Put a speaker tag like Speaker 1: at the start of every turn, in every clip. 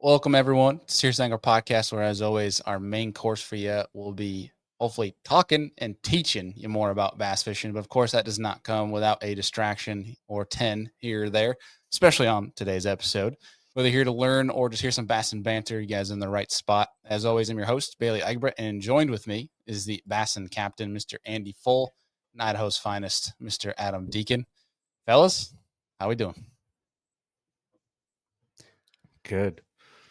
Speaker 1: Welcome, everyone, to Serious Angler Podcast, where, as always, our main course for you will be hopefully talking and teaching you more about bass fishing. But, of course, that does not come without a distraction or 10 here or there, especially on today's episode. Whether you're here to learn or just hear some bass and banter, you guys are in the right spot. As always, I'm your host, Bailey Egbert, and joined with me is the Bassin captain, Mr. Andy Full, and Idaho's finest, Mr. Adam Deacon. Fellas, how we doing?
Speaker 2: Good.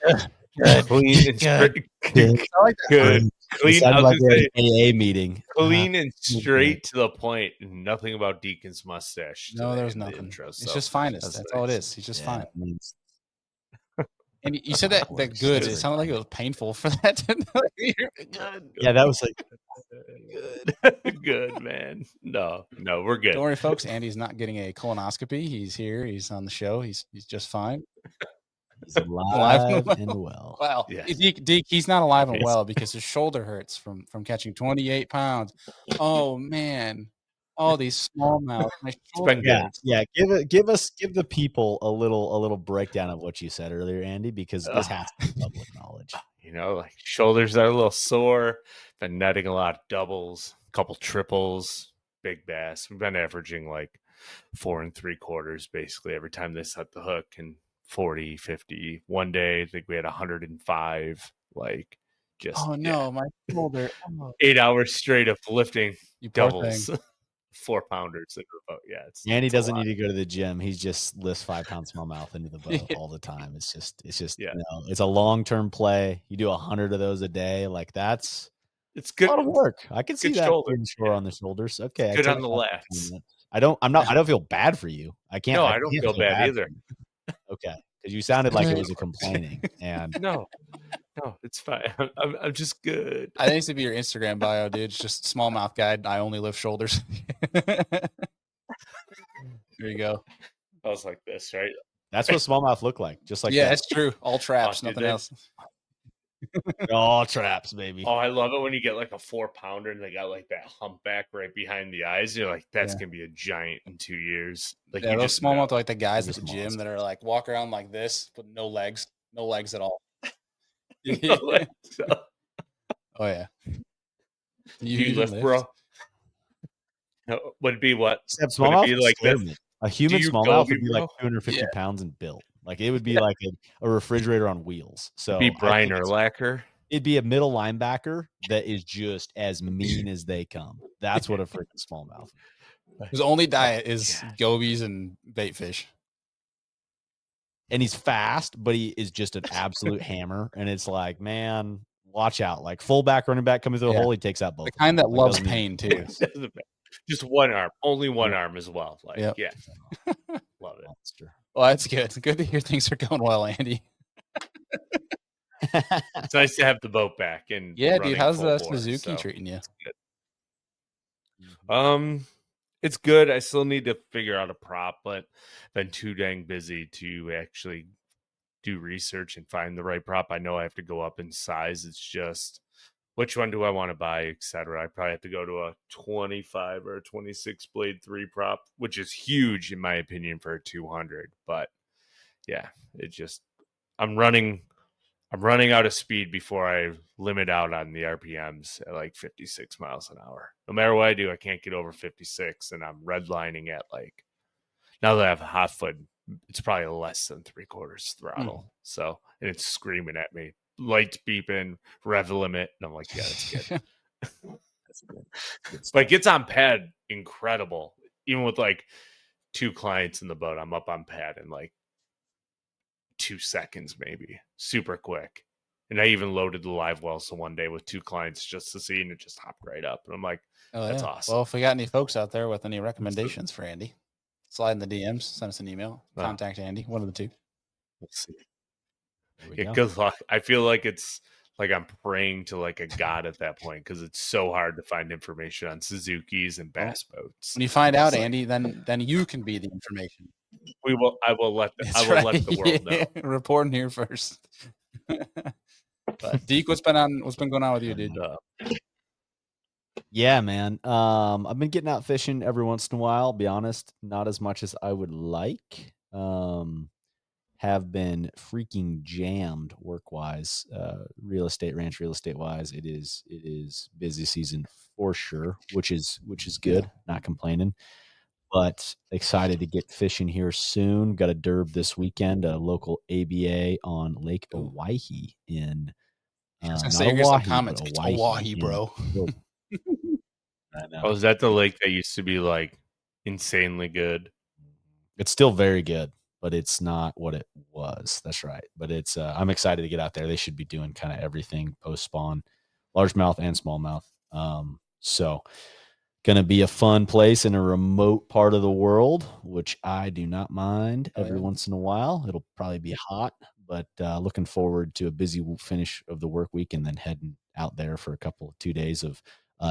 Speaker 3: Good.
Speaker 2: Clean and straight.
Speaker 3: Good.
Speaker 1: I like that.
Speaker 2: Good. Clean. I was gonna say
Speaker 3: AA meeting.
Speaker 2: clean and straight to the point. Nothing about Deacon's mustache.
Speaker 1: No,
Speaker 2: today
Speaker 1: there's
Speaker 2: in the
Speaker 1: nothing.
Speaker 2: intro,
Speaker 1: It's
Speaker 2: so
Speaker 1: just finest. That's all it
Speaker 2: nice.
Speaker 1: is. He's just fine.
Speaker 3: Means
Speaker 1: And you said that good. It sounded like it was painful for that to good.
Speaker 3: yeah, that was like
Speaker 2: Good. Good, man. No, we're good.
Speaker 1: Don't worry, folks. Andy's not getting a colonoscopy. He's here. He's on the show. He's just fine.
Speaker 3: he's alive and well.
Speaker 1: Wow.
Speaker 2: Yeah.
Speaker 1: Deke, he's not alive and
Speaker 3: Yes.
Speaker 1: well because his shoulder hurts from catching 28 pounds. Oh man. All these smallmouth. My shoulder.
Speaker 2: been good.
Speaker 3: Yeah. Give the people a little breakdown of what you said earlier, Andy, because this has to be public knowledge.
Speaker 2: You know, like shoulders are a little sore. Been netting a lot of doubles, a couple triples, big bass. We've been averaging like 4 3/4 basically every time they set the hook, and 40, 50. One day I think we had 105. Like just
Speaker 1: Oh no, my shoulder. Oh,
Speaker 2: 8 hours straight of lifting
Speaker 1: you poor
Speaker 2: doubles.
Speaker 1: thing.
Speaker 2: 4-pounders in a boat. Yeah,
Speaker 3: Andy
Speaker 2: it's a
Speaker 3: doesn't
Speaker 2: lot.
Speaker 3: need to go to the gym. He just lifts 5-pound smallmouth into the boat
Speaker 1: Yeah.
Speaker 3: all the time. It's just
Speaker 2: Yeah.
Speaker 3: it's a long-term play. You do 100 of those a day. Like that's
Speaker 2: It's
Speaker 3: a
Speaker 2: good.
Speaker 3: lot of work. I can see
Speaker 2: Good
Speaker 3: that
Speaker 2: shoulder.
Speaker 3: being sore on the shoulders. Okay, I
Speaker 2: Good
Speaker 3: take
Speaker 2: on the
Speaker 3: that
Speaker 2: lats.
Speaker 3: compliment. I don't feel bad for you. I can't.
Speaker 2: No, I don't
Speaker 3: can't
Speaker 2: feel bad either.
Speaker 3: for you. Okay, because you sounded like it was a complaining, and
Speaker 2: No, it's fine. I'm just good.
Speaker 1: I think it should be your Instagram bio, dude. It's just smallmouth guide. I only lift shoulders. There you go.
Speaker 2: I was like this, right?
Speaker 3: that's what smallmouth look like. Just like
Speaker 1: Yeah,
Speaker 3: that.
Speaker 1: it's true. All traps,
Speaker 2: dude,
Speaker 1: nothing
Speaker 2: they-
Speaker 1: else.
Speaker 3: All traps, baby.
Speaker 2: Oh, I love it when you get like a 4-pounder and they got like that humpback right behind the eyes. You're like, that's
Speaker 1: Yeah.
Speaker 2: gonna be a giant in 2 years. Like
Speaker 1: Yeah,
Speaker 2: you
Speaker 1: those
Speaker 2: just
Speaker 1: smallmouth
Speaker 2: know.
Speaker 1: are like the guys at
Speaker 3: Those
Speaker 1: the
Speaker 3: are
Speaker 1: gym
Speaker 3: smallest.
Speaker 1: that are like walk around like this with no legs at all.
Speaker 2: Like, so,
Speaker 1: Oh yeah.
Speaker 2: do you lift, bro? No, would it be what?
Speaker 3: Except
Speaker 2: Would it
Speaker 3: smallmouth
Speaker 2: be
Speaker 3: would
Speaker 2: like
Speaker 3: scare
Speaker 2: this?
Speaker 3: me. A human
Speaker 2: you
Speaker 3: smallmouth
Speaker 2: go,
Speaker 3: would be like
Speaker 2: bro?
Speaker 3: 250
Speaker 1: Yeah.
Speaker 3: pounds and built. Like it would be like a refrigerator on wheels. So
Speaker 2: Be
Speaker 3: I think
Speaker 2: Brian Urlacher.
Speaker 3: it'd be a middle linebacker that is just as mean as they come. That's what a freaking smallmouth.
Speaker 1: His only diet is
Speaker 2: God.
Speaker 1: gobies and bait fish.
Speaker 3: And he's fast, but he is just an absolute hammer. And it's like, man, watch out. Like fullback, running back coming through the
Speaker 1: Yeah.
Speaker 3: hole, he takes out both.
Speaker 1: The kind that
Speaker 3: Like,
Speaker 1: loves
Speaker 3: doesn't even
Speaker 1: pain too.
Speaker 3: notice.
Speaker 2: Doesn't matter. Just one arm, only one
Speaker 3: Yeah.
Speaker 2: arm as well. Like,
Speaker 1: Yep.
Speaker 2: yeah, love it.
Speaker 3: Monster.
Speaker 1: Well, that's good. It's good to hear things are going well, Andy.
Speaker 2: It's nice to have the boat back and
Speaker 1: Yeah, dude.
Speaker 2: running
Speaker 1: How's
Speaker 2: full
Speaker 1: the
Speaker 2: bore,
Speaker 1: Suzuki
Speaker 2: so
Speaker 1: treating you?
Speaker 2: it's good. It's good. I still need to figure out a prop, but been too dang busy to actually do research and find the right prop. I know I have to go up in size. It's just which one do I want to buy, etc. I probably have to go to a 25 or a 26 blade 3 prop, which is huge in my opinion for a 200. But yeah, it just I'm running out of speed before I limit out on the RPMs at like 56 miles an hour. No matter what I do, I can't get over 56, and I'm redlining at like now that I have a hot foot, it's probably less than 3/4 throttle. So, and it's screaming at me, lights beeping, rev limit, and I'm like, yeah, that's good.
Speaker 3: That's good. Good stuff.
Speaker 2: But it gets on pad incredible. Even with like 2 clients in the boat, I'm up on pad in like 2 seconds, maybe. Super quick. And I even loaded the live well so one day with 2 clients just to see, and it just hopped right up. And I'm like,
Speaker 1: Oh,
Speaker 2: that's
Speaker 1: yeah.
Speaker 2: awesome.
Speaker 1: Well, if we got any folks out there with any recommendations for Andy, slide in the DMs, send us an email,
Speaker 2: Wow.
Speaker 1: contact Andy, one of the two.
Speaker 2: Let's see.
Speaker 3: There we
Speaker 2: Yeah,
Speaker 3: go.
Speaker 2: good luck. I feel like it's like I'm praying to like a god at that point because it's so hard to find information on Suzuki's and bass boats.
Speaker 1: When you find out,
Speaker 2: It's like-
Speaker 1: Andy, then you can be the information.
Speaker 2: I will let the world know.
Speaker 1: Yeah, reporting here first. But Deke, what's been going on with you, dude?
Speaker 3: Yeah, man. I've been getting out fishing every once in a while. Be honest, not as much as I would like. have been freaking jammed work wise, real estate, ranch real estate wise. It is busy season for sure, which is good. Not complaining, but excited to get fishing here soon. Got a derb this weekend, a local ABA on Lake
Speaker 1: Ooh.
Speaker 3: Owyhee in
Speaker 1: I was gonna say
Speaker 3: not
Speaker 1: you're getting some
Speaker 3: Oahe, but
Speaker 1: comments. It's
Speaker 3: Owyhee
Speaker 1: Owyhee,
Speaker 3: in
Speaker 1: bro.
Speaker 3: Florida. I know.
Speaker 2: Oh, is that the lake that used to be like insanely good?
Speaker 3: It's still very good, but it's not what it was. That's right. But it's I'm excited to get out there. They should be doing kind of everything post spawn, largemouth and smallmouth. So gonna be a fun place in a remote part of the world, which I do not mind
Speaker 1: Oh,
Speaker 3: every
Speaker 1: yeah.
Speaker 3: once in a while. It'll probably be hot, but looking forward to a busy finish of the work week and then heading out there for a couple of 2 days of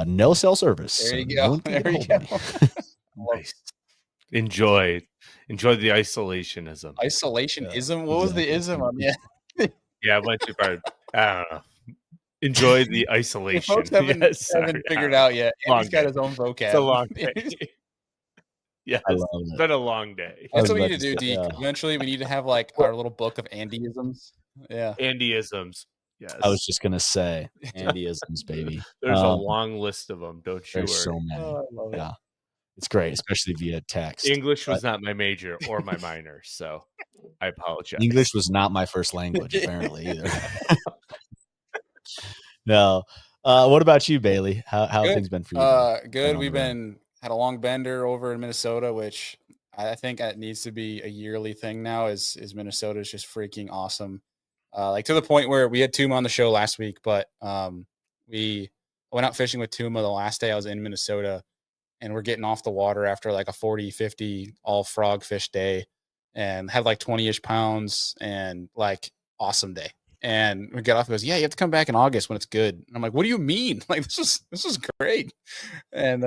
Speaker 3: no cell service.
Speaker 1: There
Speaker 3: So
Speaker 1: you
Speaker 3: no
Speaker 1: go.
Speaker 3: one can get
Speaker 1: There
Speaker 3: a
Speaker 1: you
Speaker 3: hold of me.
Speaker 1: go.
Speaker 2: Nice. Enjoy the isolationism.
Speaker 1: Isolationism? What was the ism on that?
Speaker 2: Yeah, I went too far. I don't know. Enjoy the
Speaker 1: If
Speaker 2: isolation.
Speaker 1: folks haven't
Speaker 2: Yes, sorry.
Speaker 1: haven't figured
Speaker 2: I don't
Speaker 1: out
Speaker 2: know.
Speaker 1: yet,
Speaker 2: Long
Speaker 1: Andy's got
Speaker 2: day.
Speaker 1: his own
Speaker 2: It's a
Speaker 1: vocab.
Speaker 2: long day. Yes,
Speaker 3: I love
Speaker 2: it's
Speaker 3: it.
Speaker 2: been a long day.
Speaker 3: I
Speaker 1: That's
Speaker 3: was
Speaker 1: what we need
Speaker 3: about
Speaker 1: to do,
Speaker 3: to say,
Speaker 1: Deke. Eventually, we need to have like our little book of Andyisms. Yeah.
Speaker 2: Andyisms.
Speaker 3: I was
Speaker 2: Yes.
Speaker 3: just gonna say Andyisms, baby.
Speaker 2: There's a long list of them. Don't you
Speaker 3: There's so
Speaker 2: worry.
Speaker 3: many.
Speaker 1: Oh, I love it.
Speaker 3: Yeah, it's great, especially via text.
Speaker 2: English
Speaker 3: But
Speaker 2: was not my major or my minor, so I apologize.
Speaker 3: English was not my first language, apparently either. No. What about you, Bailey? How have
Speaker 1: Good.
Speaker 3: things been for you? Been
Speaker 1: Good.
Speaker 3: on the
Speaker 1: We've
Speaker 3: road.
Speaker 1: had a long bender over in Minnesota, which I think that needs to be a yearly thing now. Is Minnesota is just freaking awesome. Like to the point where we had Tuma on the show last week, but we went out fishing with Tuma the last day I was in Minnesota, and we're getting off the water after like a 40, 50 all frog fish day, and had like 20-ish pounds and like awesome day. And we get off. He goes, "Yeah, you have to come back in August when it's good." And I'm like, "What do you mean? Like this is great." And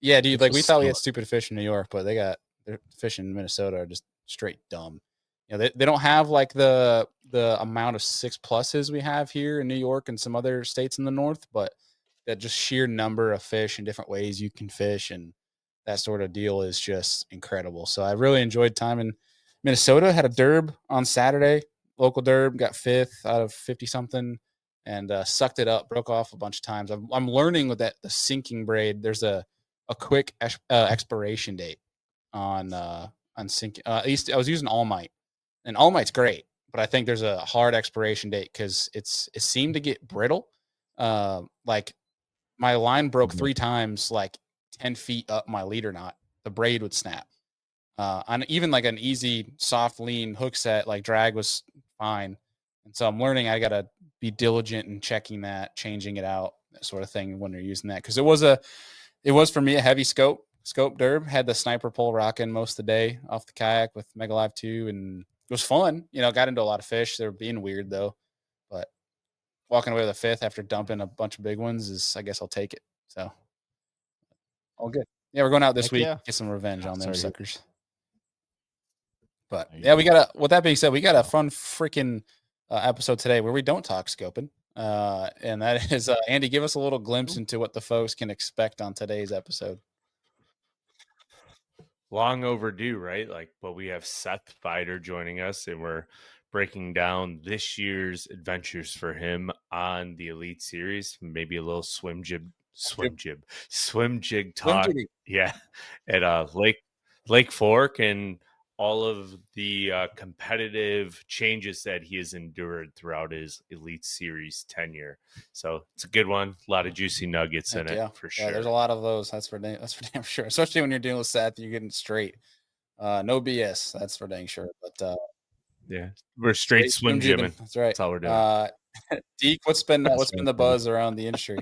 Speaker 1: yeah, dude,
Speaker 3: This
Speaker 1: like
Speaker 3: was
Speaker 1: we thought we
Speaker 3: so
Speaker 1: had stupid fish in New York, but their fish in Minnesota are just straight dumb. You know, they don't have like the amount of 6 pluses we have here in New York and some other states in the north, but that just sheer number of fish and different ways you can fish and that sort of deal is just incredible. So I really enjoyed time in Minnesota. Had a derb on Saturday, local derb, got fifth out of 50 something, and sucked it up, broke off a bunch of times. I'm learning with that the sinking braid. There's a quick expiration date on sinking. At least I was using All Might, and All Might's great, but I think there's a hard expiration date because it seemed to get brittle. Like my line broke
Speaker 3: Mhm.
Speaker 1: 3 times, like 10 feet up my leader knot. The braid would snap. On even like an easy soft lean hook set, like drag was fine. And so I'm learning I gotta be diligent in checking that, changing it out, that sort of thing when you're using that. Cause it was for me a heavy scope derb. Had the sniper pole rocking most of the day off the kayak with Mega Live 2, and it was fun. You know, got into a lot of fish. They were being weird though. But walking away with a fifth after dumping a bunch of big ones is, I guess I'll take it. So all good. Yeah, we're going out this
Speaker 3: Heck
Speaker 1: week,
Speaker 3: yeah.
Speaker 1: get some revenge
Speaker 3: Ah,
Speaker 1: on them
Speaker 3: sorry to hear.
Speaker 1: suckers. But
Speaker 3: There you
Speaker 1: yeah, we
Speaker 3: go.
Speaker 1: got a. With that being said, we got a
Speaker 3: Well,
Speaker 1: fun freaking episode today where we don't talk scoping, and that is Andy. Give us a little glimpse into what the folks can expect on today's episode.
Speaker 2: Long overdue, right? Like, but we have Seth Feider joining us, and we're breaking down this year's adventures for him on the Elite Series. Maybe a little swim jig
Speaker 1: Swim
Speaker 2: talk.
Speaker 1: jitty.
Speaker 2: Yeah, at Lake Fork, and all of the competitive changes that he has endured throughout his Elite Series tenure. So it's a good one. A lot of juicy nuggets in
Speaker 1: Heck
Speaker 2: it
Speaker 1: yeah,
Speaker 2: for
Speaker 1: yeah.
Speaker 2: sure.
Speaker 1: There's a lot of those. That's for damn sure. Especially when you're dealing with Seth, you're getting straight. No BS. That's for dang sure. But
Speaker 2: Yeah, we're straight swim
Speaker 1: jibbing.
Speaker 2: jimming.
Speaker 1: That's right.
Speaker 2: That's all we're doing.
Speaker 1: Deke, what's been
Speaker 3: That's right,
Speaker 1: the
Speaker 3: baby.
Speaker 1: buzz around the industry?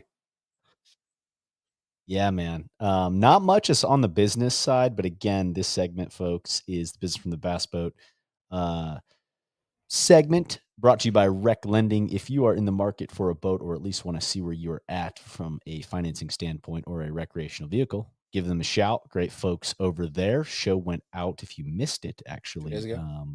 Speaker 3: Yeah, man. Not much is on the business side, but again, this segment, folks, is the business from the bass boat segment brought to you by Rec Lending. If you are in the market for a boat or at least want to see where you're at from a financing standpoint or a recreational vehicle, give them a shout. Great folks over there. Show went out if you missed it,
Speaker 1: 2
Speaker 3: actually,
Speaker 1: days ago.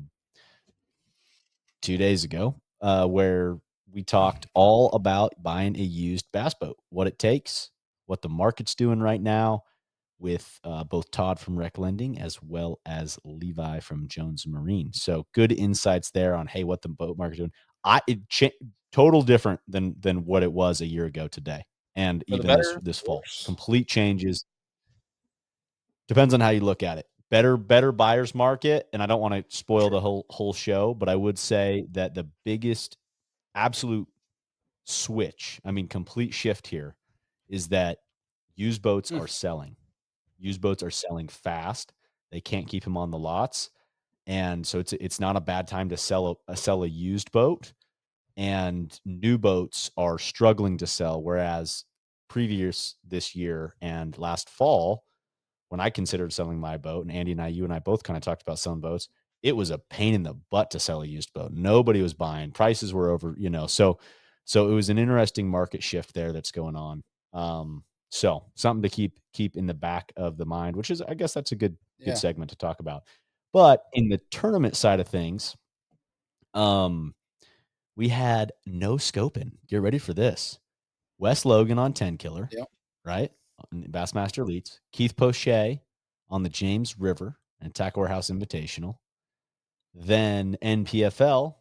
Speaker 3: 2 days ago, where we talked all about buying a used bass boat, what it takes, what the market's doing right now, with both Todd from Rec Lending as well as Levi from Jones Marine. So good insights there on, hey, what the boat market doing. Total different than what it was a year ago today, and
Speaker 1: For the
Speaker 3: even
Speaker 1: better,
Speaker 3: this fall.
Speaker 1: worse.
Speaker 3: Complete changes. Depends on how you look at it. Better buyer's market, and I don't want to spoil the whole show, but I would say that the biggest absolute switch, I mean complete shift here, is that used boats are selling. Used boats are selling fast. They can't keep them on the lots, and so it's not a bad time to sell a used boat. And new boats are struggling to sell, whereas previous this year and last fall, when I considered selling my boat, and Andy and you and I both kind of talked about selling boats, it was a pain in the butt to sell a used boat. Nobody was buying. Prices were over, so it was an interesting market shift there that's going on. So something to keep in the back of the mind, which is, I guess that's a good segment to talk about. But in the tournament side of things, we had no scoping. Get ready for this. Wes Logan on 10 Killer, right? On Bassmaster Elites. Keith Poche on the James River and Tackle Warehouse Invitational. Then NPFL,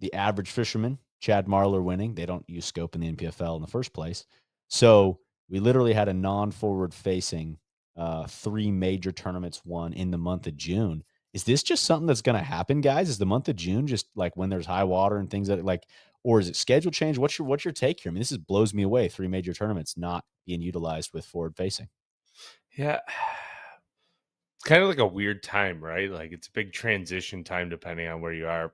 Speaker 3: the average fisherman, Chad Marler winning. They don't use scope in the NPFL in the first place. So we literally had a non-forward facing 3 major tournaments won in the month of June. Is this just something that's going to happen, guys? Is the month of June just like when there's high water and things that like, or is it schedule change? What's your take here? I mean, this blows me away. 3 major tournaments not being utilized with forward facing.
Speaker 2: Yeah. It's kind of like a weird time, right? Like it's a big transition time depending on where you are.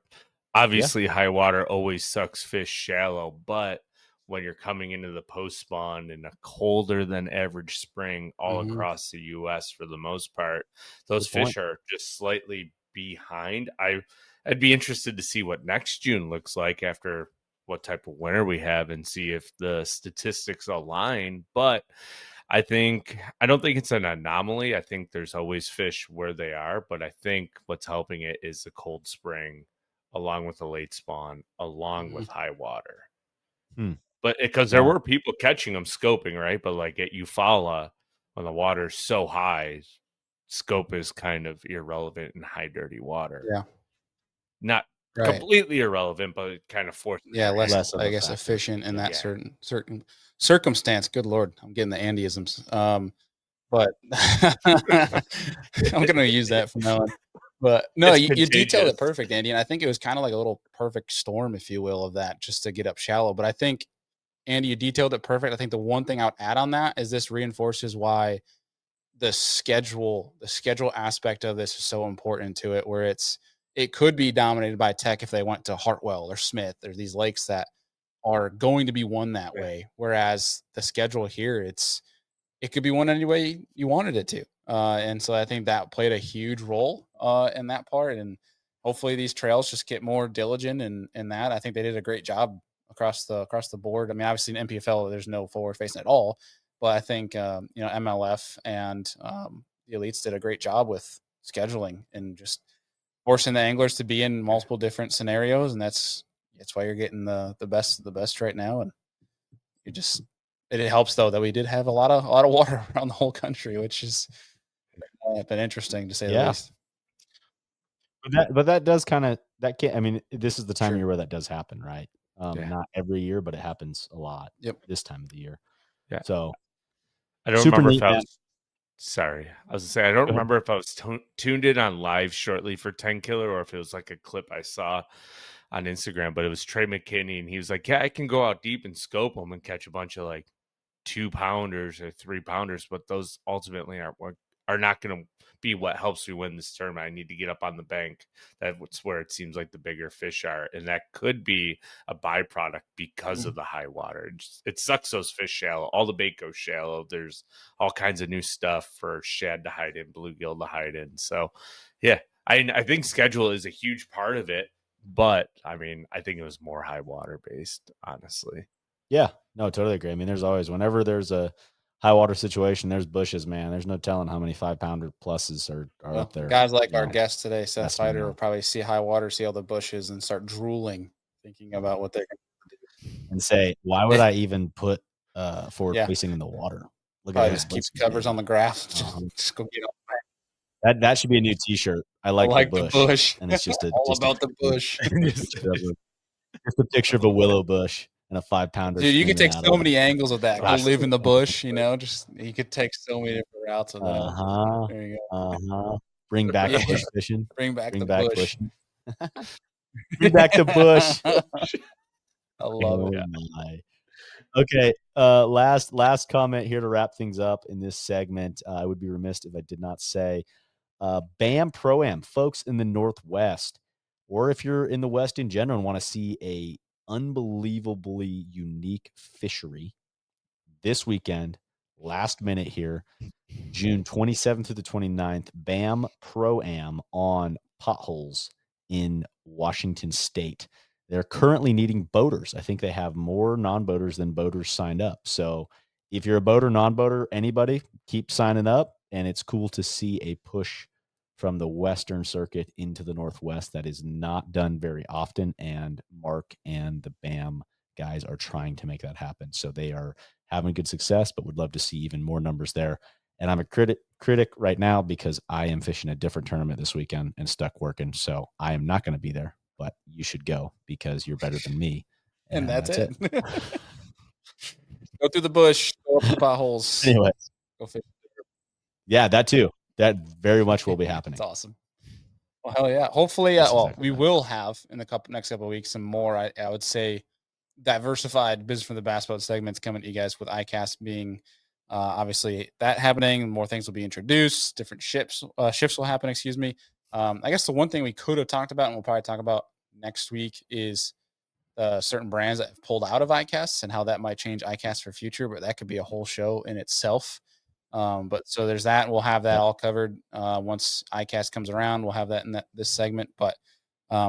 Speaker 2: Obviously, high water always sucks fish shallow, but when you're coming into the post spawn in a colder than average spring all across the US for the most part, those fish are just slightly behind. I'd be interested to see what next June looks like after what type of winter we have and see if the statistics align. But I don't think it's an anomaly. I think there's always fish where they are, but I think what's helping it is the cold spring along with the late spawn, along with high water. But because there were people catching them scoping, right? But like at Eufaula, when the water's so high, scope is kind of irrelevant in high dirty water.
Speaker 1: Yeah.
Speaker 2: Not completely irrelevant, but it kind of forces
Speaker 1: less I guess efficient in that certain circumstance. Good Lord, I'm getting the Andyisms. But I'm gonna use that from now on. But no, you detailed it perfect, Andy, and I think it was kind of like a little perfect storm, if you will, of that just to get up shallow. But I think, Andy, you detailed it perfect. I think the one thing I would add on that is this reinforces why the schedule aspect of this is so important to it, where it could be dominated by Tech if they went to Hartwell or Smith or these lakes that are going to be won that way. Whereas the schedule here, it could be won any way you wanted it to. And so I think that played a huge role in that part. And hopefully these trails just get more diligent in that. I think they did a great job across the board. I mean, obviously in NPFL, there's no forward facing at all, but I think, MLF and the elites did a great job with scheduling and just forcing the anglers to be in multiple different scenarios. And that's why you're getting the best of the best right now. And it helps though that we did have a lot of water around the whole country, which has been interesting to say the least.
Speaker 3: But that does kind of that can't. I mean, this is the time of year where that does happen, right? Not every year, but it happens a lot. This time of the year.
Speaker 2: Yeah.
Speaker 3: So
Speaker 2: I don't remember if I was. Sorry, I was gonna say I don't remember if I was tuned in on live shortly for 10 Killer or if it was like a clip I saw on Instagram. But it was Trey McKinney, and he was like, "Yeah, I can go out deep and scope them and catch a bunch of like 2-pounders or 3-pounders, but those ultimately are not going to be what helps me win this tournament. I need to get up on the bank. That's where it seems like the bigger fish are, and that could be a byproduct because of the high water. It sucks those fish shallow. All the bait goes shallow. There's all kinds of new stuff for shad to hide in, bluegill to hide in. So, yeah, I think schedule is a huge part of it, but I mean, I think it was more high water based, honestly.
Speaker 3: Yeah, no, totally agree. I mean, there's always, whenever there's a high water situation, there's bushes, man. There's no telling how many 5-pounder pluses are up there.
Speaker 1: Guys like our guest today, Seth Feider, will probably see high water, see all the bushes, and start drooling, thinking about what they're going to do.
Speaker 3: And say, why would I even put forward facing in the water? Look
Speaker 1: Probably
Speaker 3: at
Speaker 1: just
Speaker 3: that.
Speaker 1: keep covers on the grass.
Speaker 3: Uh-huh.
Speaker 1: Just go get on.
Speaker 3: That should be a new T-shirt. I like the bush. And it's just
Speaker 1: all about the bush.
Speaker 3: just a picture of a willow bush and a 5-pounder.
Speaker 1: Dude, you could take so many angles with that. Go
Speaker 2: Gosh.
Speaker 1: live in the bush, you know. Just you could take so many different routes with that. There you go.
Speaker 3: Bring back
Speaker 1: Yeah.
Speaker 3: bush fishing.
Speaker 1: Bring back the bush.
Speaker 3: Bushing. Bring back the bush.
Speaker 1: I love it.
Speaker 3: My. Okay. Last comment here to wrap things up in this segment. I would be remiss if I did not say, BAM Pro-Am, folks in the Northwest, or if you're in the West in general and want to see a unbelievably unique fishery this weekend, last minute here, June 27th through the 29th, BAM Pro-Am on Potholes in Washington State. They're currently needing boaters. I think they have more non-boaters than boaters signed up. So if you're a boater, non-boater, anybody, keep signing up. And it's cool to see a push from the Western Circuit into the Northwest that is not done very often. And Mark and the BAM guys are trying to make that happen. So they are having good success, but would love to see even more numbers there. And I'm a critic right now because I am fishing a different tournament this weekend and stuck working. So I am not going to be there, but you should go because you're better than me.
Speaker 1: And that's it. Go through the bush, go up the potholes.
Speaker 3: Anyway.
Speaker 1: Go fish.
Speaker 3: Yeah, that too. That very much will be happening.
Speaker 1: It's awesome. Well, hell yeah. Hopefully, we will have in the next couple of weeks some more, I would say, diversified business from the bass boat segments coming to you guys with ICAST being obviously that happening. More things will be introduced. Different shifts will happen. Excuse me. I guess the one thing we could have talked about, and we'll probably talk about next week, is certain brands that have pulled out of ICAST and how that might change ICAST for future. But that could be a whole show in itself. But so there's that. And we'll have that all covered once ICAST comes around. We'll have that in this segment. But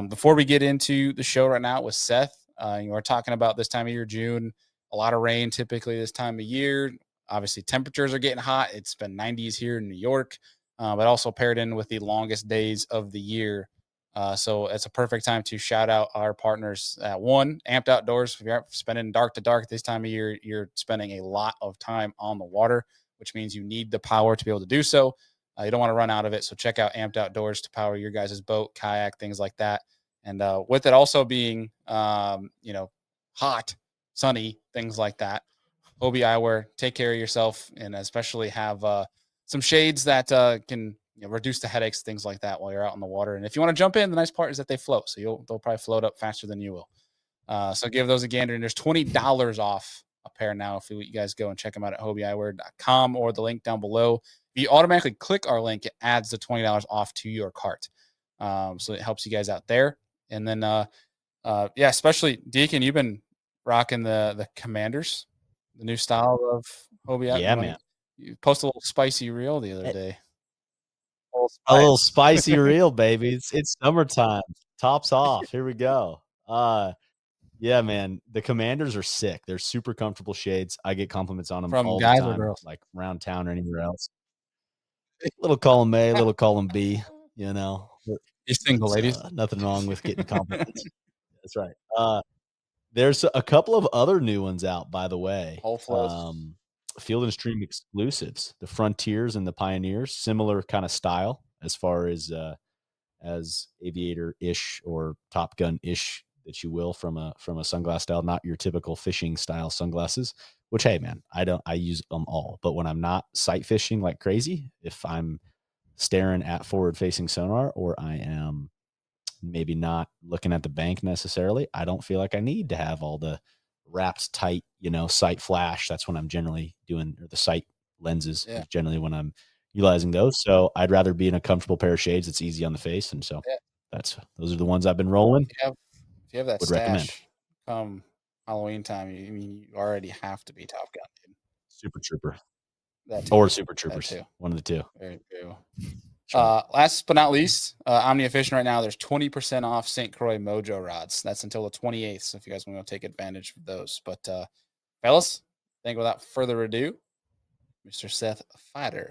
Speaker 1: before we get into the show right now with Seth, we're talking about this time of year, June, a lot of rain typically this time of year. Obviously, temperatures are getting hot. It's been 90s here in New York, but also paired in with the longest days of the year. So it's a perfect time to shout out our partners at Amped Outdoors. If you're spending dark to dark this time of year, you're spending a lot of time on the water, which means you need the power to be able to do so. You don't want to run out of it. So check out Amped Outdoors to power your guys' boat, kayak, things like that. And with it also being, hot, sunny, things like that, Hobie Eyewear, take care of yourself, and especially have some shades that can reduce the headaches, things like that while you're out in the water. And if you want to jump in, the nice part is that they float. So they'll probably float up faster than you will. So give those a gander. And there's $20 off a pair now if you guys go and check them out at hobieeyewear.com or the link down below. If you automatically click our link, it adds the $20 off to your cart. So it helps you guys out there. And then, especially Deacon, you've been rocking the Commanders, the new style of Hobie.
Speaker 3: Yeah, man.
Speaker 1: You posted a little spicy reel the other day.
Speaker 3: A little spicy reel, baby. It's summertime. Tops off. Here we go. Yeah, man. The Commanders are sick. They're super comfortable shades. I get compliments on them
Speaker 1: From
Speaker 3: all
Speaker 1: guys
Speaker 3: the
Speaker 1: or
Speaker 3: time,
Speaker 1: girls?
Speaker 3: like around town or anywhere else. Little column A, little column B.
Speaker 1: You single, ladies.
Speaker 3: Nothing wrong with getting compliments. That's right. There's a couple of other new ones out, by the way. Field and Stream exclusives, the Frontiers and the Pioneers, similar kind of style as far as aviator-ish or Top Gun-ish, that you will, from a sunglass style, not your typical fishing style sunglasses, which, hey man, I use them all. But when I'm not sight fishing like crazy, if I'm staring at forward facing sonar, or I am maybe not looking at the bank necessarily, I don't feel like I need to have all the wrapped tight, sight flash. That's when I'm generally doing, or the sight lenses is generally when I'm utilizing those. So I'd rather be in a comfortable pair of shades that's easy on the face. And so those are the ones I've been rolling.
Speaker 1: If you have that
Speaker 3: would
Speaker 1: stash,
Speaker 3: recommend.
Speaker 1: Come Halloween time, you already have to be Top Gun, dude.
Speaker 3: Super Trooper.
Speaker 1: That too.
Speaker 3: Or Super Troopers. One of the two.
Speaker 1: Very cool. Last but not least, Omnia Fishing right now, there's 20% off St. Croix Mojo rods. That's until the 28th. So if you guys want to take advantage of those. But fellas, I think without further ado, Mr. Seth Feider.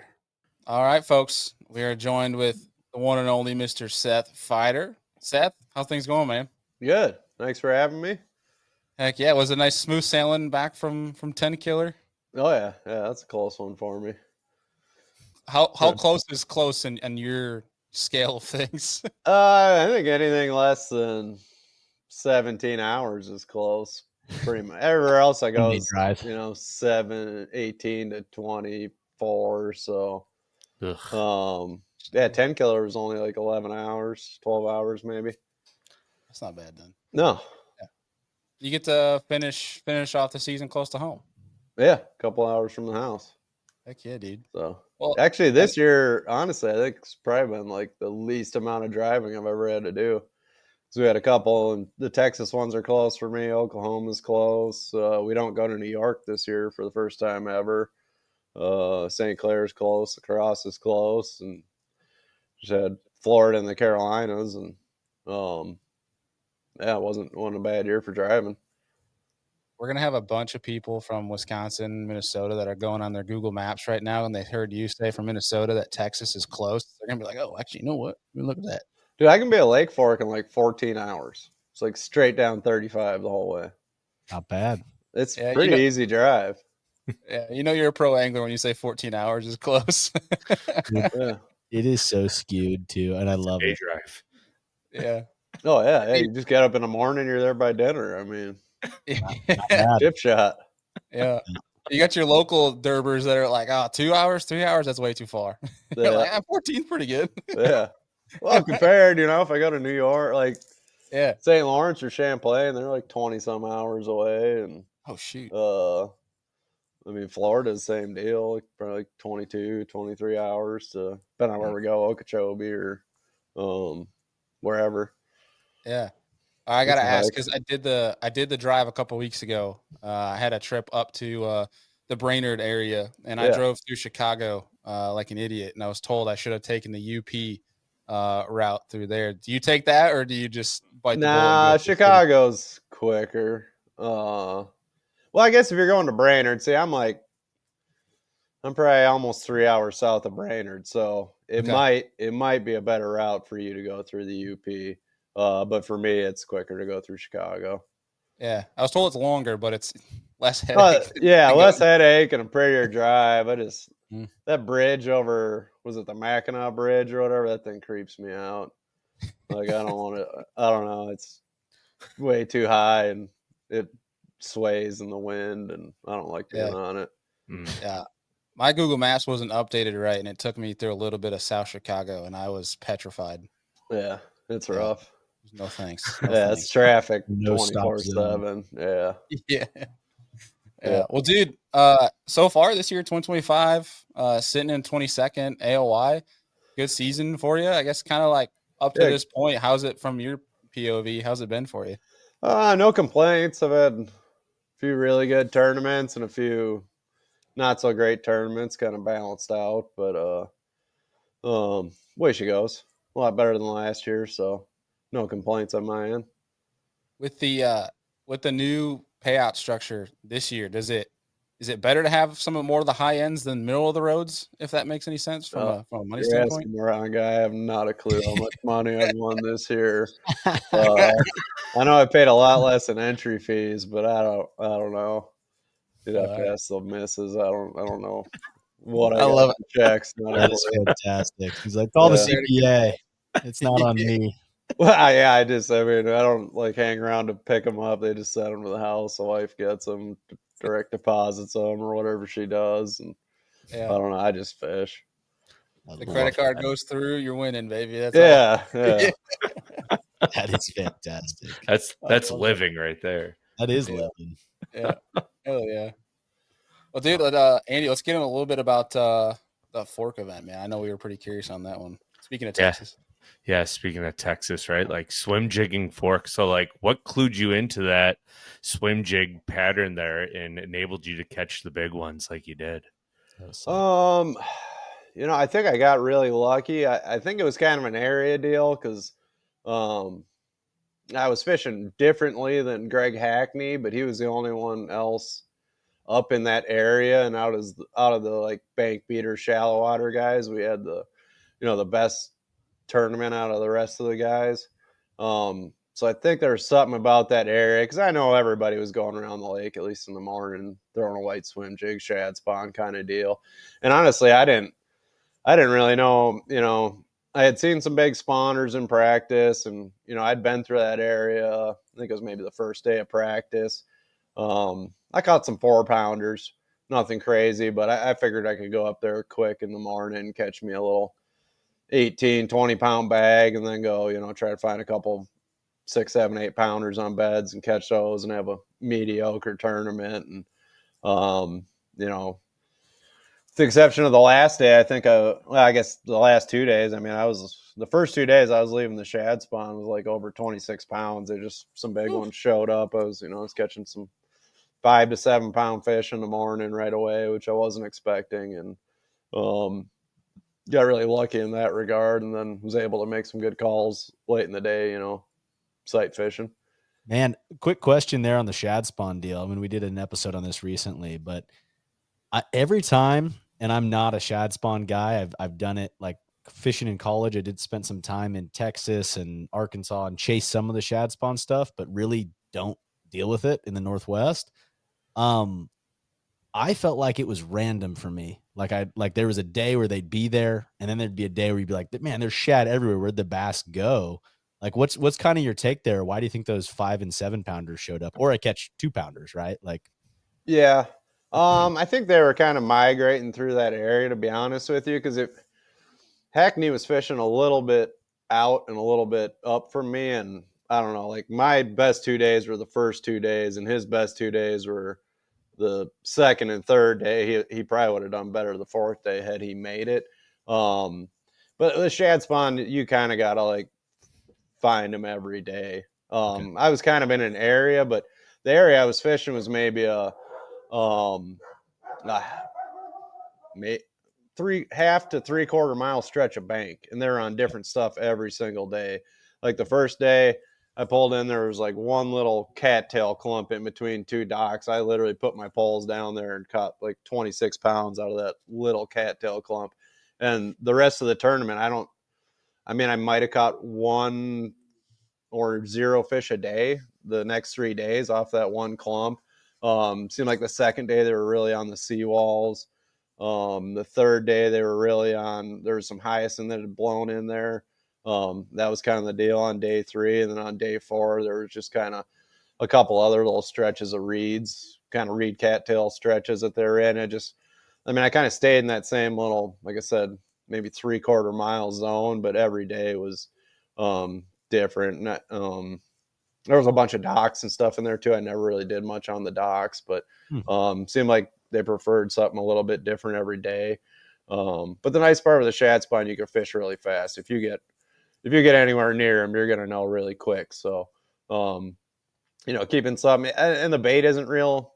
Speaker 1: All right, folks, we are joined with the one and only Mr. Seth Feider. Seth, how's things going, man?
Speaker 4: Good. Thanks for having me.
Speaker 1: Heck yeah. Was it nice smooth sailing back from 10 Killer?
Speaker 4: Oh yeah, that's a close one for me.
Speaker 1: How close is close in your scale of things?
Speaker 4: I think anything less than 17 hours is close. Pretty much. Everywhere else I go is,
Speaker 3: drive.
Speaker 4: 18 to 24. So,
Speaker 2: Ugh.
Speaker 4: 10 killer was only like 11 hours, 12 hours maybe.
Speaker 1: That's not bad then.
Speaker 4: No.
Speaker 1: You get to finish off the season close to home.
Speaker 4: Yeah, a couple hours from the house.
Speaker 1: Heck yeah, dude.
Speaker 4: So,
Speaker 1: Well,
Speaker 4: actually, this year, honestly, I think it's probably been like the least amount of driving I've ever had to do. So we had a couple, and the Texas ones are close for me. Oklahoma's close. We don't go to New York this year for the first time ever. St. Clair's close. La Crosse is close, and just had Florida and the Carolinas, and it wasn't a bad year for driving.
Speaker 1: we're gonna have a bunch of people from Wisconsin, Minnesota that are going on their Google Maps right now, and they heard you say from Minnesota that Texas is close. They're gonna be like, "Oh, actually, you know what? Let me look at that."
Speaker 4: Dude, I can be at Lake Fork in like 14 hours. It's like straight down 35 the whole way.
Speaker 3: Not bad.
Speaker 4: It's
Speaker 1: Yeah,
Speaker 4: pretty easy drive.
Speaker 1: Yeah, you're a pro angler when you say 14 hours is close.
Speaker 4: Yeah.
Speaker 3: It is so skewed too, and I love
Speaker 2: A
Speaker 3: it.
Speaker 2: drive.
Speaker 1: Yeah.
Speaker 4: Oh yeah. Hey, you just get up in the morning, you're there by dinner. I mean,
Speaker 3: Not bad.
Speaker 4: chip shot.
Speaker 1: Yeah. You got your local Durbers that are like, 2 hours, 3 hours, that's way too far. They're
Speaker 4: Yeah.
Speaker 1: like, 14 pretty good.
Speaker 4: Yeah. Well, compared, if I go to New York, like
Speaker 1: Yeah.
Speaker 4: St. Lawrence or Champlain, they're like 20 some hours away. And
Speaker 1: Oh, shoot.
Speaker 4: Florida's the same deal, like probably like 22, 23 hours to depending on where we go, Okeechobee or wherever.
Speaker 1: Yeah. I
Speaker 4: It's
Speaker 1: gotta
Speaker 4: a
Speaker 1: ask
Speaker 4: hike.
Speaker 1: because I did the drive a couple weeks ago. I had a trip up to the Brainerd area, and I
Speaker 4: Yeah.
Speaker 1: drove through Chicago like an idiot, and I was told I should have taken the UP route through there. Do you take that, or do you just bite the bullet and go
Speaker 4: Nah,
Speaker 1: through the city?
Speaker 4: Chicago's quicker. Well, I guess if you're going to Brainerd, see, I'm probably almost 3 hours south of Brainerd, so it
Speaker 1: Okay.
Speaker 4: might be a better route for you to go through the UP. But for me, it's quicker to go through Chicago.
Speaker 1: Yeah, I was told it's longer, but it's less headache
Speaker 4: Yeah,
Speaker 1: than
Speaker 4: less
Speaker 1: going.
Speaker 4: headache and a prettier drive.
Speaker 1: Mm.
Speaker 4: That bridge over, was it the Mackinac Bridge or whatever? That thing creeps me out. Like I don't want to. I don't know. It's way too high and it sways in the wind, and I don't like being
Speaker 1: Yeah,
Speaker 4: on it.
Speaker 1: yeah. My Google Maps wasn't updated right, and it took me through a little bit of South Chicago, and I was petrified.
Speaker 4: Yeah, it's
Speaker 1: Yeah,
Speaker 4: rough.
Speaker 1: no thanks, no
Speaker 4: Yeah, it's
Speaker 1: thanks.
Speaker 4: traffic
Speaker 3: No stop zone.
Speaker 4: 24/7. Yeah.
Speaker 1: Yeah.
Speaker 4: Yeah.
Speaker 1: Yeah. Well, dude, so far this year, 2025, sitting in 22nd AOY, good season for you. I guess kind of like up to
Speaker 4: Yeah.
Speaker 1: this point. How's it from your POV? How's it been for you?
Speaker 4: No complaints. I've had a few really good tournaments and a few not so great tournaments, kind of balanced out. But way she goes. A lot better than last year, so no complaints on my end.
Speaker 1: With the new payout structure this year, is it better to have some of more of the high ends than middle of the roads, if that makes any sense from a money
Speaker 4: You're
Speaker 1: standpoint?
Speaker 4: asking the wrong guy. I have not a clue how much money I've won this year. I know I paid a lot less in entry fees, but I don't know. You'd have
Speaker 1: All
Speaker 4: to
Speaker 1: right.
Speaker 4: ask the misses. I don't know what I
Speaker 1: I
Speaker 4: got
Speaker 1: love
Speaker 4: in checks. Not a
Speaker 3: That is
Speaker 4: clue.
Speaker 3: fantastic. He's like, call the
Speaker 4: Yeah.
Speaker 3: CPA. It's not on me.
Speaker 4: Well, I don't like hang around to pick them up. They just send them to the house. The wife gets them, direct deposits them, or whatever she does. And I
Speaker 1: Yeah.
Speaker 4: don't know. I just fish.
Speaker 3: I
Speaker 1: The
Speaker 3: love
Speaker 1: credit card
Speaker 3: that.
Speaker 1: goes through, you're winning, baby. That's all.
Speaker 4: Yeah, yeah.
Speaker 3: That is fantastic.
Speaker 2: That's
Speaker 1: I love that.
Speaker 2: living right there.
Speaker 3: That is
Speaker 1: Yeah.
Speaker 3: living.
Speaker 1: Yeah. Hell yeah. Well, dude, Andy, let's get in a little bit about the fork event, man. I know we were pretty curious on that one. Speaking of
Speaker 2: Yeah.
Speaker 1: Texas.
Speaker 2: Yeah, speaking of Texas, right? Like swim jigging fork. So like what clued you into that swim jig pattern there and enabled you to catch the big ones like you did?
Speaker 4: I think I got really lucky. I think it was kind of an area deal because I was fishing differently than Greg Hackney, but he was the only one else up in that area, and out of the like bank beater shallow water guys, we had the best tournament out of the rest of the guys. So I think there was something about that area, because I know everybody was going around the lake, at least in the morning, throwing a white swim jig, shad spawn kind of deal. And honestly, I didn't really know, I had seen some big spawners in practice, and, I'd been through that area. I think it was maybe the first day of practice. I caught some 4-pounders, nothing crazy, but I figured I could go up there quick in the morning, catch me a little 18, 20-pound bag, and then go, try to find a couple 6, 7, 8-pounders on beds and catch those and have a mediocre tournament. And, you know, with the exception of the last day, I think, I guess the last 2 days, I mean, the first 2 days I was leaving the shad spawn was like over 26 pounds. They just, some big ones showed up. I was catching some 5 to 7 pound fish in the morning right away, which I wasn't expecting. And, got really lucky in that regard, and then was able to make some good calls late in the day, sight fishing.
Speaker 3: Man, quick question there on the shad spawn deal. I mean, we did an episode on this recently, but every time, and I'm not a shad spawn guy. I've done it like fishing in college. I did spend some time in Texas and Arkansas and chase some of the shad spawn stuff, but really don't deal with it in the Northwest. I felt like it was random for me. Like there was a day where they'd be there, and then there'd be a day where you'd be like, man, there's shad everywhere. Where'd the bass go? Like, what's kind of your take there? Why do you think those 5 and 7 pounders showed up? Or I catch 2 pounders, right? Like,
Speaker 4: Yeah. I think they were kind of migrating through that area, to be honest with you, because Hackney was fishing a little bit out and a little bit up from me, and I don't know, like my best 2 days were the first 2 days, and his best 2 days were the second and third day. He probably would have done better the fourth day had he made it. But the shad spawn, you kind of gotta like find them every day.
Speaker 3: Okay.
Speaker 4: I was kind of in an area, but the area I was fishing was maybe a um, half to 3/4 mile stretch of bank, and they're on different stuff every single day. Like the first day I pulled in, there was like one little cattail clump in between 2 docks. I literally put my poles down there and caught like 26 pounds out of that little cattail clump. And the rest of the tournament, I might have caught 1 or 0 fish a day the next 3 days off that one clump. Seemed like the second day they were really on the seawalls. The third day they were really on, there was some hyacinth that had blown in there. That was kind of the deal on day 3. And then on day 4, there was just kind of a couple other little stretches of reeds, kind of reed cattail stretches that they're in. I kind of stayed in that same little, like I said, maybe 3/4 mile zone, but every day was different. There was a bunch of docks and stuff in there too. I never really did much on the docks, but seemed like they preferred something a little bit different every day. But the nice part of the shad spawn, you can fish really fast. If you get anywhere near them, you're gonna know really quick. So keeping something, and the bait isn't real.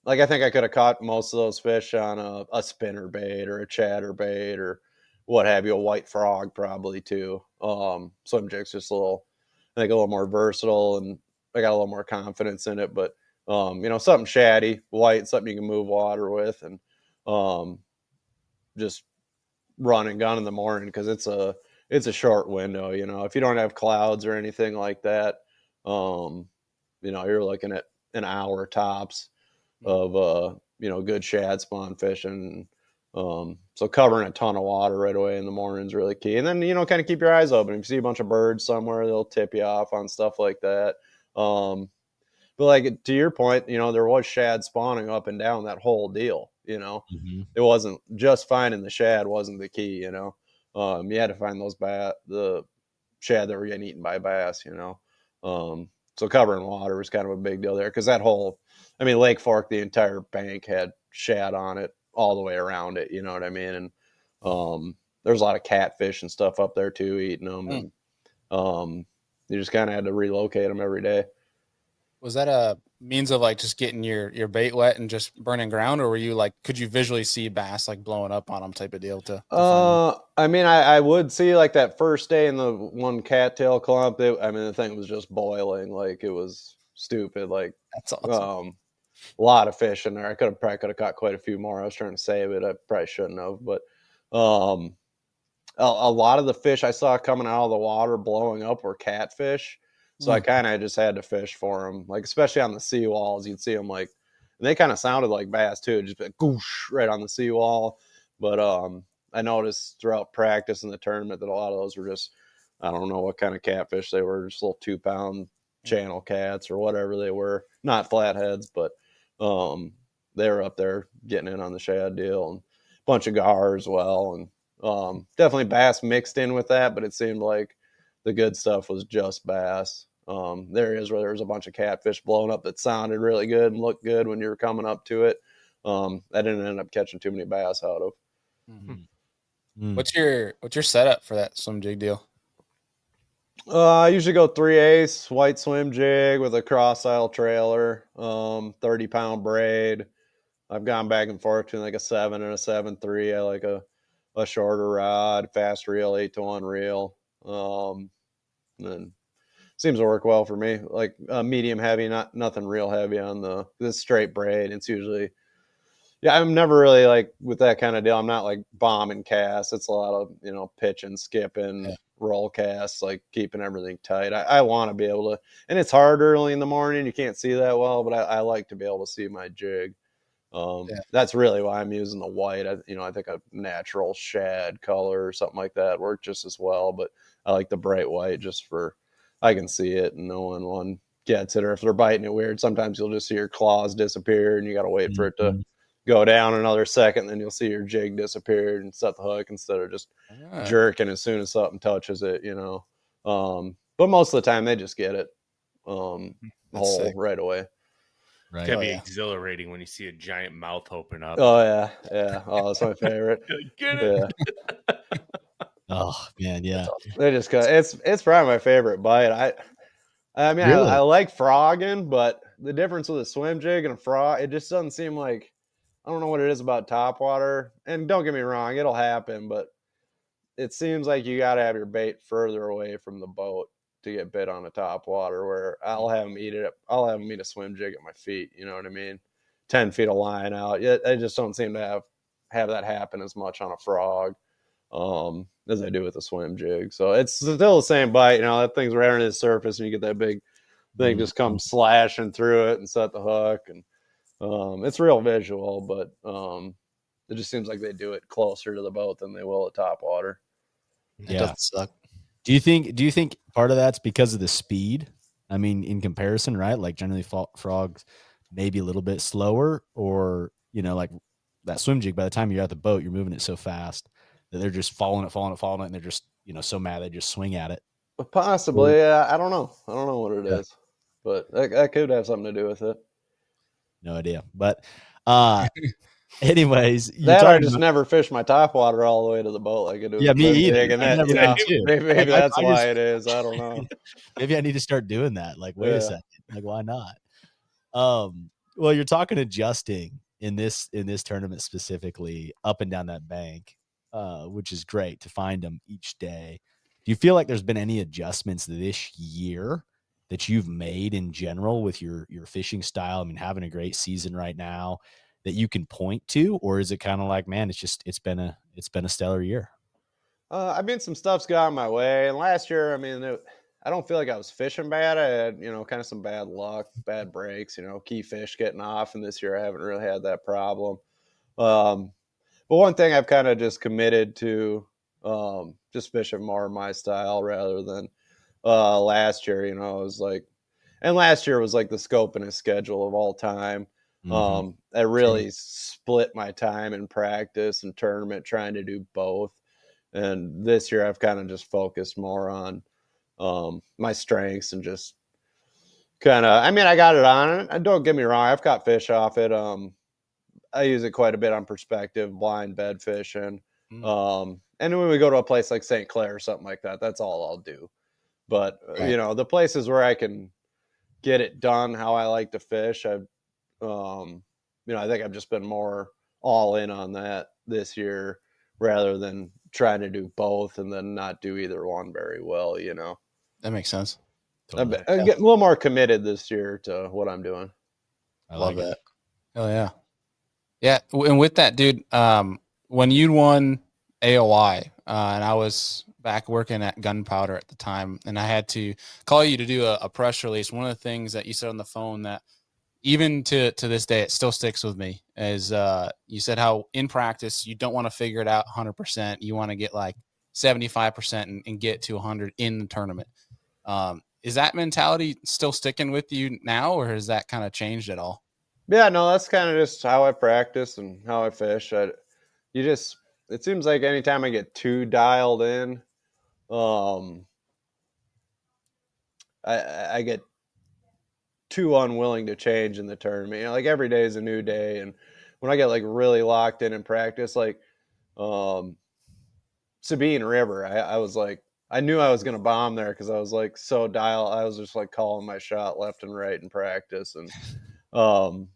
Speaker 4: Like I think I could have caught most of those fish on a spinner bait or a chatter bait or what have you, a white frog probably too. Swim jig's just I think a little more versatile, and I got a little more confidence in it. But something shaddy, white, something you can move water with, and just run and gun in the morning, because it's a short window. If you don't have clouds or anything like that, you're looking at an hour tops of good shad spawn fishing. So covering a ton of water right away in the morning is really key. And then, kind of keep your eyes open. If you see a bunch of birds somewhere, they'll tip you off on stuff like that. But like to your point, there was shad spawning up and down that whole deal. It wasn't just finding the shad wasn't the key. You had to find the shad that were getting eaten by bass. So covering water was kind of a big deal there, because that whole, Lake Fork, the entire bank had shad on it all the way around it. You know what I mean? And there's a lot of catfish and stuff up there too, eating them. And you just kind of had to relocate them every day.
Speaker 1: Was that a means of like just getting your bait wet and just burning ground, or were you like, could you visually see bass like blowing up on them type of deal to find them?
Speaker 4: I would see like that first day in the one cattail clump. The thing was just boiling. Like it was stupid. Like
Speaker 1: That's awesome.
Speaker 4: a lot of fish in there. I probably could have caught quite a few more. I was trying to save it. I probably shouldn't have, but a lot of the fish I saw coming out of the water blowing up were catfish. So I kind of just had to fish for them, like especially on the seawalls. You'd see them like, and they kind of sounded like bass too, just like goosh right on the seawall. But I noticed throughout practice in the tournament that a lot of those were just, I don't know what kind of catfish they were, just little 2-pound channel cats or whatever they were, not flatheads, but they were up there getting in on the shad deal, and a bunch of gar as well, and definitely bass mixed in with that, but it seemed like the good stuff was just bass. There is where there was a bunch of catfish blowing up that sounded really good and looked good when you were coming up to it. I didn't end up catching too many bass out of.
Speaker 1: What's your setup for that swim jig deal?
Speaker 4: I usually go 3/8 white swim jig with a cross aisle trailer, 30-pound braid. I've gone back and forth between like a 7 and a 7.3. I like a shorter rod, fast reel, 8-to-1 reel. And seems to work well for me. Like medium heavy, nothing real heavy on this straight braid. It's usually, yeah, I'm never really like with that kind of deal. I'm not like bombing casts. It's a lot of, pitching, skipping, roll casts, like keeping everything tight. I want to be able to, and it's hard early in the morning. You can't see that well, but I like to be able to see my jig. That's really why I'm using the white. I think a natural shad color or something like that worked just as well, but I like the bright white just for, I can see it and no one gets it, or if they're biting it weird, sometimes you'll just see your claws disappear and you got to wait for it to go down another second, then you'll see your jig disappear and set the hook instead of just jerking as soon as something touches it, but most of the time they just get it whole right away.
Speaker 2: Right. It's gotta be exhilarating when you see a giant mouth open up.
Speaker 4: Oh yeah. Oh, that's my favorite.
Speaker 2: Get it.
Speaker 3: Yeah. Oh man, yeah.
Speaker 4: They just got it's probably my favorite bite. I mean, really? I like frogging, but the difference with a swim jig and a frog, it just doesn't seem like, I don't know what it is about topwater. And don't get me wrong, it'll happen, but it seems like you got to have your bait further away from the boat to get bit on a topwater, where I'll have them eat a swim jig at my feet. You know what I mean? 10 feet of line out. I just don't seem to have that happen as much on a frog as I do with a swim jig. So it's still the same bite. That thing's right under the surface, and you get that big thing just come slashing through it and set the hook. And it's real visual, but it just seems like they do it closer to the boat than they will at topwater.
Speaker 1: It doesn't suck.
Speaker 3: Do you think part of that's because of the speed? I mean, in comparison, right? Like generally frogs maybe a little bit slower, or, like that swim jig, by the time you're at the boat, you're moving it so fast that they're just following it, and they're just, so mad they just swing at it.
Speaker 4: Possibly, yeah. I don't know what it is, but that could have something to do with it.
Speaker 3: No idea, but anyways,
Speaker 4: that I just never fished my topwater all the way to the boat like I do.
Speaker 3: Yeah, me either.
Speaker 4: And that, maybe that's why it is. I don't know.
Speaker 3: Maybe I need to start doing that. Like, wait a second. Like, why not? Well, you're talking adjusting in this tournament specifically up and down that bank, which is great to find them each day. Do you feel like there's been any adjustments this year that you've made in general with your fishing style? I mean, having a great season right now that you can point to, or is it kind of like, man, it's been a stellar year?
Speaker 4: I mean, some stuff's gone my way, and last year, I mean, I don't feel like I was fishing bad. I had, kind of some bad luck, bad breaks, key fish getting off, and this year I haven't really had that problem. But one thing I've kind of just committed to, just fishing more my style rather than last year. It was like, and last year was like the scopingest schedule of all time. I really split my time in practice and tournament trying to do both. And this year I've kind of just focused more on my strengths and just kind of, I mean, I got it on it. Don't get me wrong, I've caught fish off it. I use it quite a bit on perspective, blind bed fishing. And when we go to a place like St. Clair or something like that, that's all I'll do. But, the places where I can get it done how I like to fish, I think I've just been more all in on that this year rather than trying to do both and then not do either one very well,
Speaker 1: That makes sense.
Speaker 4: Totally. I'm getting a little more committed this year to what I'm doing.
Speaker 1: I love that. Oh yeah. Yeah. And with that, dude, when you won AOI, and I was back working at Gunpowder at the time, and I had to call you to do a press release. One of the things that you said on the phone that even to this day, it still sticks with me is you said how in practice, you don't want to figure it out 100%. You want to get like 75% and get to 100 in the tournament. Is that mentality still sticking with you now, or has that kind of changed at all?
Speaker 4: Yeah, no, that's kind of just how I practice and how I fish. It seems like anytime I get too dialed in, um, I get too unwilling to change in the tournament. You know, like every day is a new day, and when I get like really locked in practice, like um, Sabine River, I was like, I knew I was gonna bomb there because I was like so dialed. I was just like calling my shot left and right in practice, and um,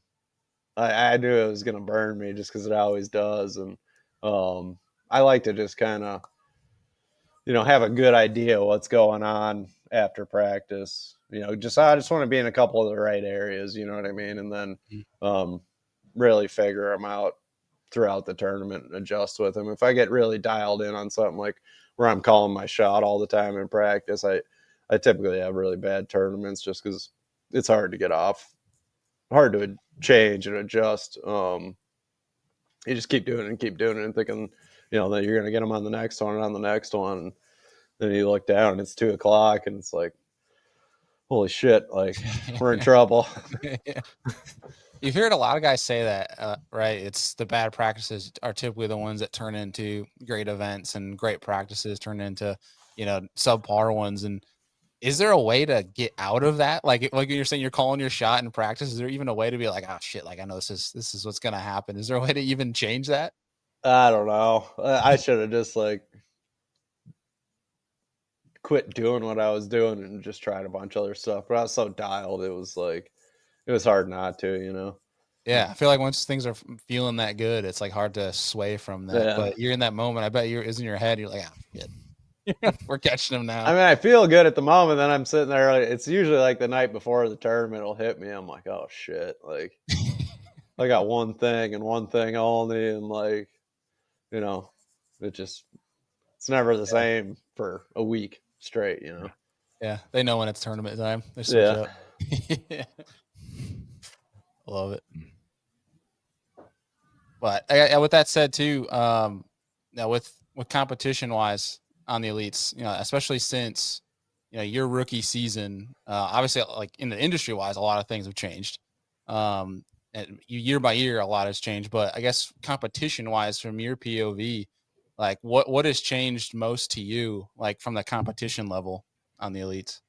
Speaker 4: I knew it was gonna burn me just because it always does, and I like to just kind of have a good idea what's going on after practice. I just want to be in a couple of the right areas. You know what I mean, and then really figure them out throughout the tournament and adjust with them. If I get really dialed in on something like where I'm calling my shot all the time in practice, I typically have really bad tournaments just because it's hard to get off, hard to change and adjust. You just keep doing it and keep doing it and thinking, that you're going to get them on the next one and on the next one. And then you look down and it's 2:00 and it's like, holy shit, like we're in trouble.
Speaker 1: You've heard a lot of guys say that, right? It's the bad practices are typically the ones that turn into great events, and great practices turn into, subpar ones. And is there a way to get out of that? Like you're saying, you're calling your shot in practice. Is there even a way to be like, oh shit, like I know this is what's gonna happen? Is there a way to even change that?
Speaker 4: I don't know. I should have just like quit doing what I was doing and just tried a bunch of other stuff. But I was so dialed, it was hard not to.
Speaker 1: Yeah, I feel like once things are feeling that good, it's like hard to sway from that.
Speaker 4: Yeah.
Speaker 1: But you're in that moment. I bet is in your head. You're like, oh shit, we're catching them now.
Speaker 4: I mean, I feel good at the moment. Then I'm sitting there. It's usually like the night before the tournament will hit me. I'm like, oh shit, like I got one thing and one thing only, and like, it's never the same for a week straight.
Speaker 1: Yeah, they know when it's tournament time. They switch
Speaker 4: Yeah.
Speaker 1: up. Yeah. Love it. But with that said, too, now with competition wise on the elites, especially since your rookie season, obviously, like in the industry wise, a lot of things have changed. And year by year, a lot has changed. But I guess competition wise, from your POV, like what has changed most to you, like from the competition level on the elites?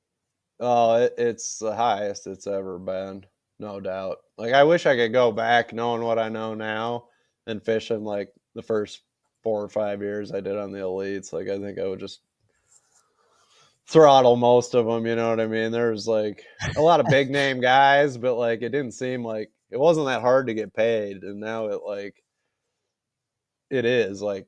Speaker 4: Oh, it's the highest it's ever been, no doubt. Like I wish I could go back knowing what I know now and fishing like the first 4 or 5 years I did on the elites. Like I think I would just throttle most of them. You know what I mean? There was like a lot of big name guys, but like it didn't seem like it wasn't that hard to get paid, and now it is like.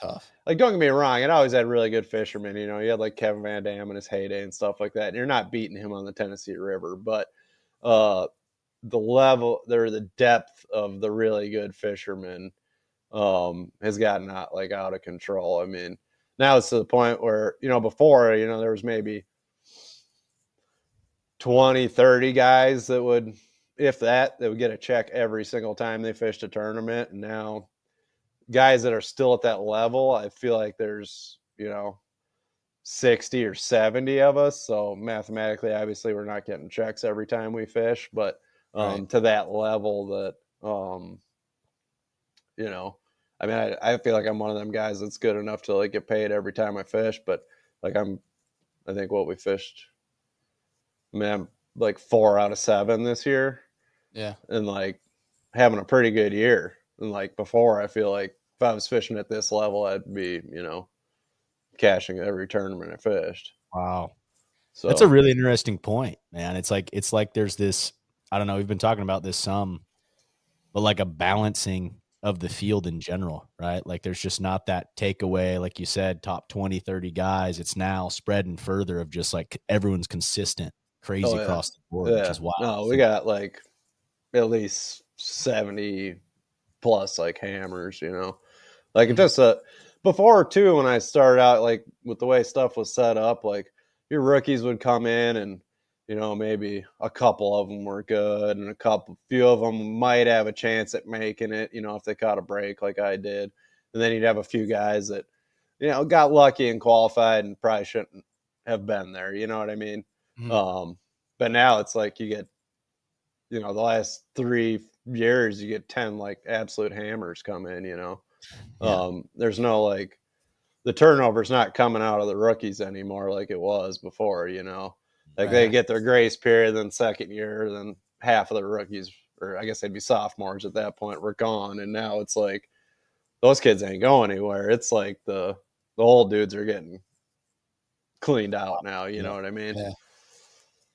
Speaker 1: Tough.
Speaker 4: Like don't get me wrong, it always had really good fishermen. You had like Kevin Van Dam in his heyday and stuff like that. And you're not beating him on the Tennessee River, but uh, the depth of the really good fishermen has gotten out of control. I mean, now it's to the point where before there was maybe 20, 30 guys that would, if that, they would get a check every single time they fished a tournament, and now guys that are still at that level, I feel like there's 60 or 70 of us. So mathematically, obviously, we're not getting checks every time we fish, but
Speaker 1: Right.
Speaker 4: to that level that, I mean, I feel like I'm one of them guys that's good enough to like get paid every time I fish, but like I think what we fished, I mean, I'm like 4 out of 7 this year,
Speaker 1: Yeah.
Speaker 4: and like having a pretty good year. And like before, I feel like if I was fishing at this level, I'd be, cashing every tournament I fished.
Speaker 3: Wow.
Speaker 4: So
Speaker 3: That's a really interesting point, man. It's like there's this, I don't know, we've been talking about this some, but like a balancing of the field in general, right? Like there's just not that takeaway, like you said, top 20, 30 guys. It's now spreading further of just like everyone's consistent, crazy
Speaker 4: Oh yeah,
Speaker 3: across the board, which
Speaker 4: yeah.
Speaker 3: is wild.
Speaker 4: No, we got like at least 70 plus like hammers. Like
Speaker 1: Mhm.
Speaker 4: just before too, when I started out, like with the way stuff was set up, like your rookies would come in and, maybe a couple of them were good and few of them might have a chance at making it, if they caught a break like I did. And then you'd have a few guys that, got lucky and qualified and probably shouldn't have been there. You know what I mean?
Speaker 1: Mhm.
Speaker 4: But now it's like you get, the last 3 years, you get 10 like absolute hammers come in,
Speaker 3: Yeah.
Speaker 4: There's no like, the turnover's not coming out of the rookies anymore like it was before, like they
Speaker 1: Right.
Speaker 4: get their grace period, then second year, then half of the rookies, or I guess they'd be sophomores at that point, were gone. And now it's like those kids ain't going anywhere. It's like the old dudes are getting cleaned out now. You know what I mean?
Speaker 1: Yeah.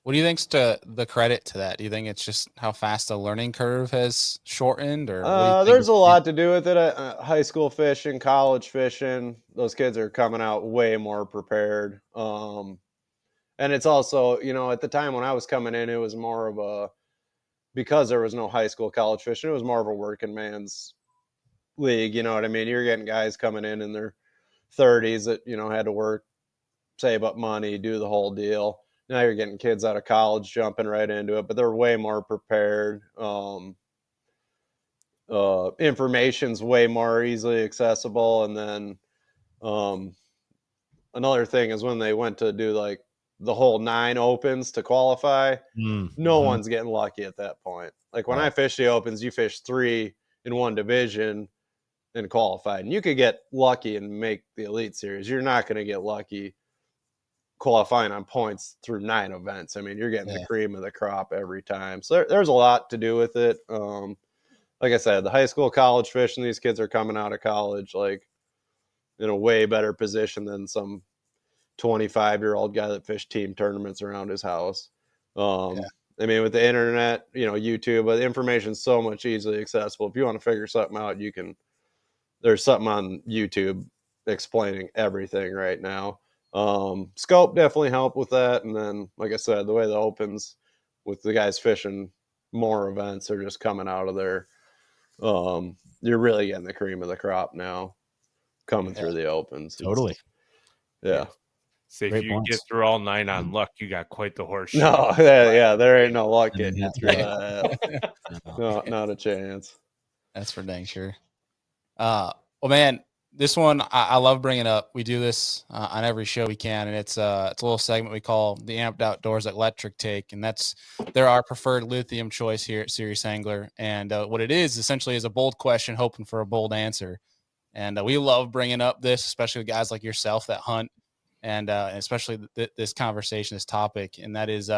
Speaker 1: What do you think's the credit to that? Do you think it's just how fast the learning curve has shortened, or what do you think?
Speaker 4: There's a lot to do with it. High school fishing, college fishing, those kids are coming out way more prepared. And it's also, at the time when I was coming in, it was more of because there was no high school college fishing, it was more of a working man's league. You know what I mean? You're getting guys coming in their 30s that, had to work, save up money, do the whole deal. Now you're getting kids out of college jumping right into it, but they're way more prepared. Information's way more easily accessible. And then another thing is when they went to do like the whole 9 opens to qualify, no one's getting lucky at that point. Like when I fish the opens, you fish 3 in one division and qualified, and you could get lucky and make the Elite Series. You're not going to get lucky qualifying on points through 9 events. I mean, you're getting the cream of the crop every time. So there's a lot to do with it. Like I said, the high school, college fishing, these kids are coming out of college like in a way better position than some 25-year-old guy that fished team tournaments around his house. I mean, with the internet, YouTube, but the information's so much easily accessible. If you want to figure something out, there's something on YouTube explaining everything right now. Scope definitely helped with that. And then, like I said, the way the opens with the guys fishing more events are just coming out of there. You're really getting the cream of the crop now coming through the opens.
Speaker 3: Totally.
Speaker 4: Yeah.
Speaker 2: So if
Speaker 3: Great
Speaker 2: you get
Speaker 3: points.
Speaker 2: through all 9 on luck, you got quite the horseshoe.
Speaker 4: No, there ain't no luck getting you through that. No, not a chance.
Speaker 1: That's for dang sure. Well, man, this one I love bringing up. We do this on every show we can, and it's a little segment we call the Amped Outdoors Electric Take, and they're our preferred lithium choice here at Serious Angler. And what it is essentially is a bold question, hoping for a bold answer. And we love bringing up this, especially with guys like yourself that hunt, and especially this conversation, this topic, and that is,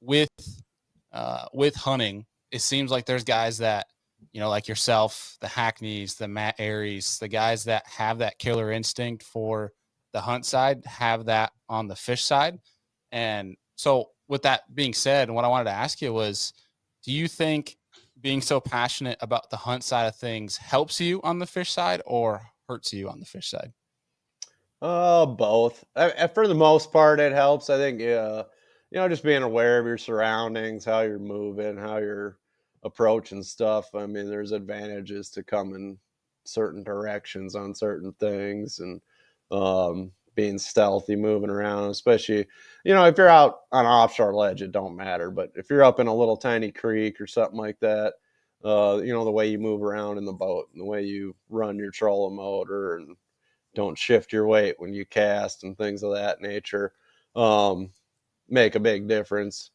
Speaker 1: with hunting, it seems like there's guys that, like yourself, the Hackneys, the Matt Aries, the guys that have that killer instinct for the hunt side, have that on the fish side. And so with that being said, what I wanted to ask you was, do you think being so passionate about the hunt side of things helps you on the fish side or hurts you on the fish side?
Speaker 4: Both. For the most part, it helps. I think, just being aware of your surroundings, how you're moving, how you're approaching stuff. I mean, there's advantages to coming certain directions on certain things, and being stealthy, moving around, especially, if you're out on an offshore ledge, it don't matter. But if you're up in a little tiny creek or something like that, the way you move around in the boat, and the way you run your trolling motor, and don't shift your weight when you cast and things of that nature, make a big difference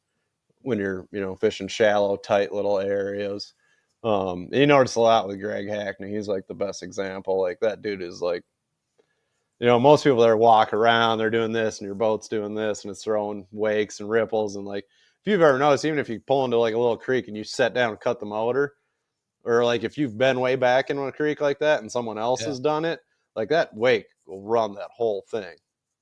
Speaker 4: when you're, fishing shallow, tight little areas. You notice a lot with Greg Hackney. He's like the best example. Like that dude is like, most people that walk around, they're doing this and your boat's doing this and it's throwing wakes and ripples. And like, if you've ever noticed, even if you pull into like a little creek and you set down and cut the motor, or like if you've been way back in a creek like that and someone else has done it, like that wake will run that whole thing.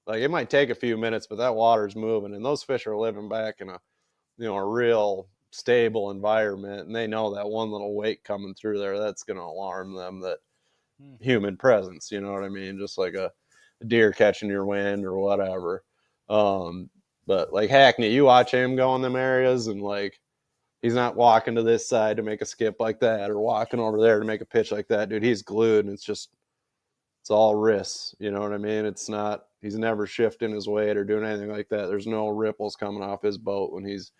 Speaker 4: Like it might take a few minutes, but that water's moving, and those fish are living back in a real stable environment, and they know that one little wake coming through there, that's going to alarm them that human presence. You know what I mean? Just like a deer catching your wind or whatever. But like Hackney, you watch him go in them areas, and like he's not walking to this side to make a skip like that or walking over there to make a pitch like that, dude. He's glued, and it's It's all wrists. You know what I mean? It's not. He's never shifting his weight or doing anything like that. There's no ripples coming off his boat when he's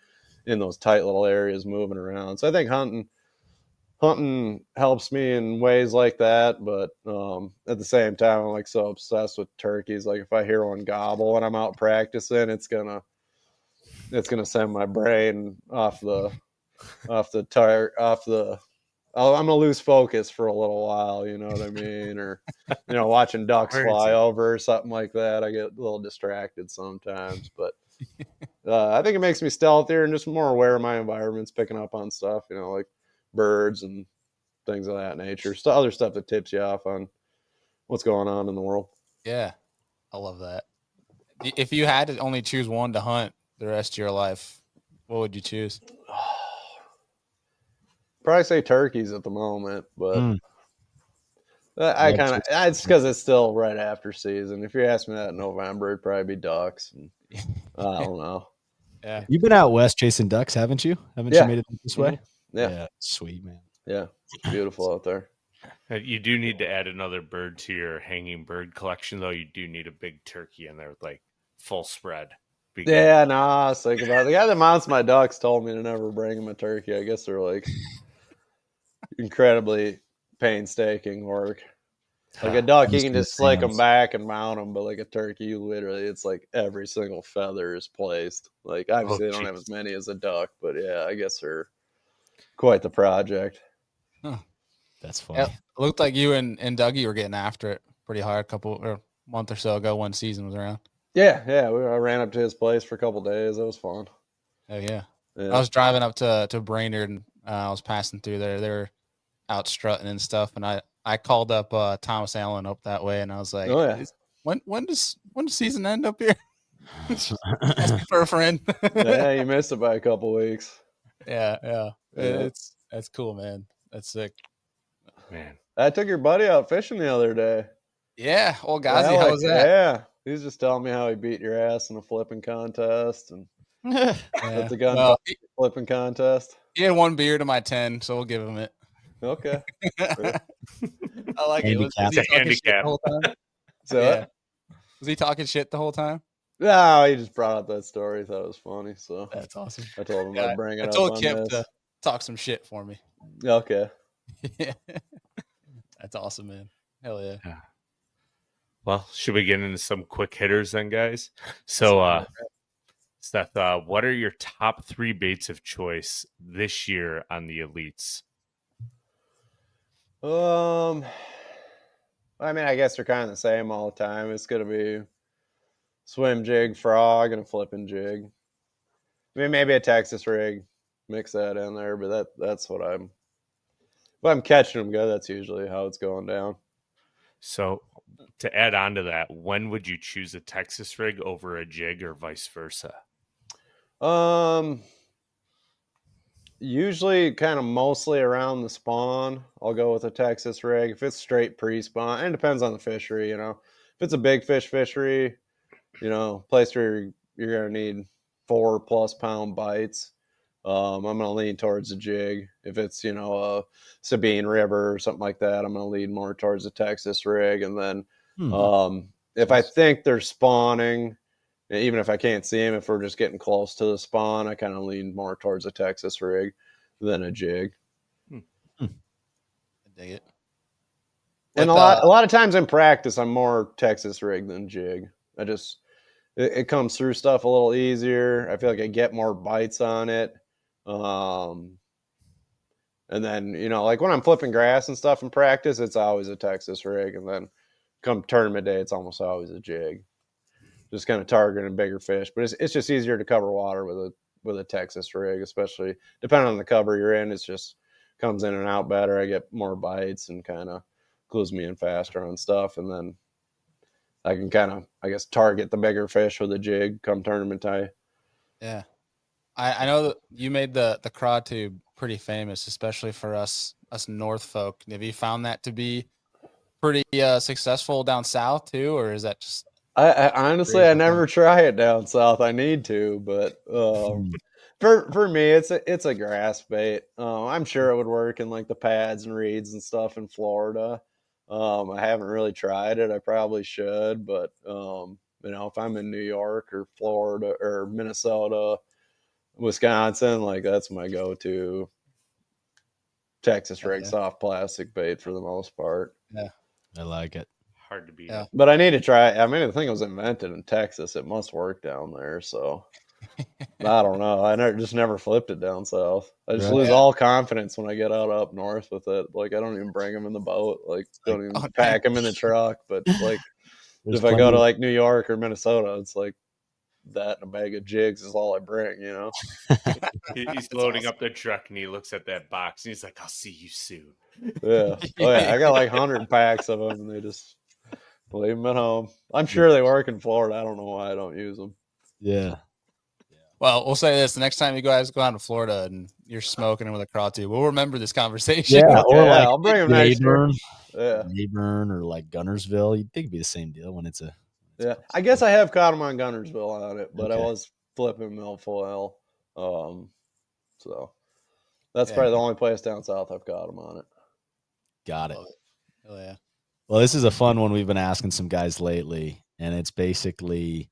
Speaker 4: in those tight little areas moving around. So I think hunting helps me in ways like that, but at the same time, I'm like so obsessed with turkeys. Like if I hear one gobble when I'm out practicing, it's gonna send my brain off the tire off the. I'm gonna lose focus for a little while. You know what I mean? Or watching ducks
Speaker 2: Where is
Speaker 4: fly
Speaker 2: it?
Speaker 4: over or something like that. I get a little distracted sometimes, but I think it makes me stealthier and just more aware of my environments, picking up on stuff. Like birds and things of that nature. Other stuff that tips you off on what's going on in the world.
Speaker 1: Yeah, I love that. If you had to only choose one to hunt the rest of your life, what would you choose?
Speaker 4: Probably say turkeys at the moment, but
Speaker 3: Mm.
Speaker 4: I
Speaker 3: Love
Speaker 4: kind of
Speaker 3: chasing
Speaker 4: it's because it's still right after season. If you ask me that in November, it'd probably be ducks. And, I don't know.
Speaker 1: Yeah,
Speaker 3: You've been out west chasing ducks, haven't you? Haven't you
Speaker 4: Yeah.
Speaker 3: made it this way?
Speaker 4: Yeah,
Speaker 3: Sweet, man.
Speaker 4: yeah, it's beautiful out there.
Speaker 2: You do need to add another bird to your hanging bird collection, though. You do need a big turkey in there with like full spread. Be good.
Speaker 4: Yeah, no, I was thinking about it. The guy that mounts my ducks told me to never bring him a turkey. I guess they're like incredibly painstaking work. Like a duck, you can just slick them back and mount them, but like a turkey, you literally, it's like every single feather is placed. Like obviously they don't have as many as a duck, but yeah, I guess they're quite the project.
Speaker 3: That's funny.
Speaker 1: yeah. It looked like you and Dougie were getting after it pretty hard a month or so ago when season was around.
Speaker 4: Yeah. I ran up to his place for a couple days. That was fun.
Speaker 1: Oh yeah.
Speaker 4: Yeah.
Speaker 1: I was driving up to Brainerd and I was passing through there. They were out strutting and stuff, and I called up Thomas Allen up that way, and I was like,
Speaker 4: Oh yeah.
Speaker 1: when does season end up here? Asking for a friend.
Speaker 4: Yeah, you missed it by a couple weeks.
Speaker 1: Yeah. That's cool, man. That's sick.
Speaker 2: Man.
Speaker 4: I took your buddy out fishing the other day.
Speaker 1: Yeah, old Gazi, how was that?
Speaker 4: Yeah, he was just telling me how he beat your ass in a flipping contest and at the gun flipping contest.
Speaker 1: He had one beer to my 10, so we'll give him it.
Speaker 4: Okay. Sure.
Speaker 1: I like it. Was he talking shit the whole time?
Speaker 4: So
Speaker 1: yeah. Was he talking shit the whole time?
Speaker 4: No, he just brought up that story. Thought it was funny, so
Speaker 1: That's awesome.
Speaker 4: I told him I'd bring it up.
Speaker 1: I told Kip to talk some shit for me.
Speaker 4: Okay.
Speaker 1: Yeah. That's awesome, man. Hell yeah.
Speaker 2: Well, should we get into some quick hitters then, guys? So, Seth, what are your top 3 baits of choice this year on the Elites?
Speaker 4: I mean, I guess they're kind of the same all the time. It's going to be swim jig, frog, and a flipping jig. I mean, maybe a Texas rig, mix that in there, but that's what I'm. If I'm catching them good, that's usually how it's going down.
Speaker 2: So, to add on to that, when would you choose a Texas rig over a jig or vice versa?
Speaker 4: Usually kind of mostly around the spawn, I'll go with a Texas rig. If it's straight pre-spawn, and it depends on the fishery, If it's a big fish fishery, place where you're going to need 4+ pound bites, I'm going to lean towards the jig. If it's, a Sabine River or something like that, I'm going to lean more towards the Texas rig. And then if I think they're spawning, even if I can't see them, if we're just getting close to the spawn, I kind of lean more towards a Texas rig than a jig.
Speaker 1: I dig it.
Speaker 4: And a lot of times in practice, I'm more Texas rig than jig. It comes through stuff a little easier. I feel like I get more bites on it. And then, like when I'm flipping grass and stuff in practice, it's always a Texas rig. And then come tournament day, it's almost always a jig. Just kind of targeting bigger fish, but it's just easier to cover water with a Texas rig, especially depending on the cover you're in. It's just comes in and out better. I get more bites and kind of clues me in faster on stuff, and then I can kind of, I guess, target the bigger fish with a jig come tournament time.
Speaker 1: Yeah, I know that you made the craw tube pretty famous, especially for us North folk. Have you found that to be pretty successful down south too, or is that just?
Speaker 4: I honestly, I never try it down south. I need to, but for me, it's a grass bait. I'm sure it would work in like the pads and reeds and stuff in Florida. I haven't really tried it. I probably should, but if I'm in New York or Florida or Minnesota, Wisconsin, like that's my go-to Texas rig soft plastic bait for the most part.
Speaker 1: Yeah,
Speaker 3: I like it.
Speaker 2: Hard to beat.
Speaker 1: Yeah.
Speaker 4: But I need to try. I mean, the thing was invented in Texas. It must work down there. So I don't know. I never flipped it down south. I just lose all confidence when I get out up north with it. Like I don't even bring them in the boat. Like don't even pack them in the truck. But like if I go to like New York or Minnesota, it's like that and a bag of jigs is all I bring.
Speaker 2: He's loading up the truck and he looks at that box and he's like, "I'll see you soon."
Speaker 4: Yeah. Oh yeah. I got like 100 packs of them, and they just leave them at home. I'm sure they work in Florida. I don't know why I don't use them.
Speaker 3: Yeah.
Speaker 1: Well, we'll say this: the next time you guys go out to Florida and you're smoking with a craw tube, we'll remember this conversation.
Speaker 3: Yeah, or like
Speaker 4: I'll bring them next year. Yeah,
Speaker 3: Rayburn or like Gunnersville. You'd think it'd be the same deal when it's a.
Speaker 4: I guess I have caught them on Gunnersville on it, but I was flipping milfoil. So that's probably the only place down south I've caught them on it.
Speaker 3: Got it.
Speaker 1: Oh yeah.
Speaker 3: Well, this is a fun one we've been asking some guys lately, and it's basically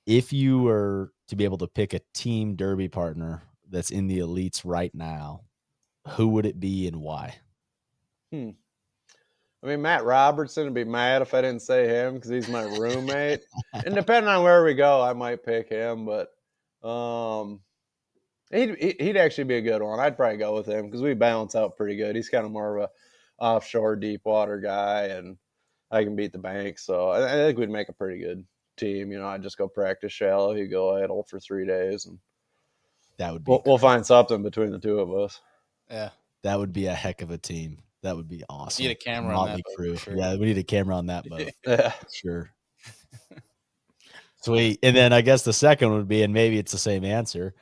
Speaker 3: if you were to be able to pick a team derby partner that's in the elites right now, who would it be and why?
Speaker 4: I mean, Matt Robertson would be mad if I didn't say him because he's my roommate. And depending on where we go, I might pick him, but he'd actually be a good one. I'd probably go with him because we balance out pretty good. He's kind of more of a offshore deep water guy, and I can beat the bank. So I think we'd make a pretty good team. I'd just go practice shallow. He'd go idle for 3 days, and
Speaker 3: that would be
Speaker 4: we'll find something between the two of us.
Speaker 1: Yeah,
Speaker 3: that would be a heck of a team. That would be awesome.
Speaker 1: We need a camera on that boat, sure.
Speaker 3: Yeah, we need a camera on that boat.
Speaker 4: Yeah,
Speaker 3: sure. Sweet. And then I guess the second would be, and maybe it's the same answer.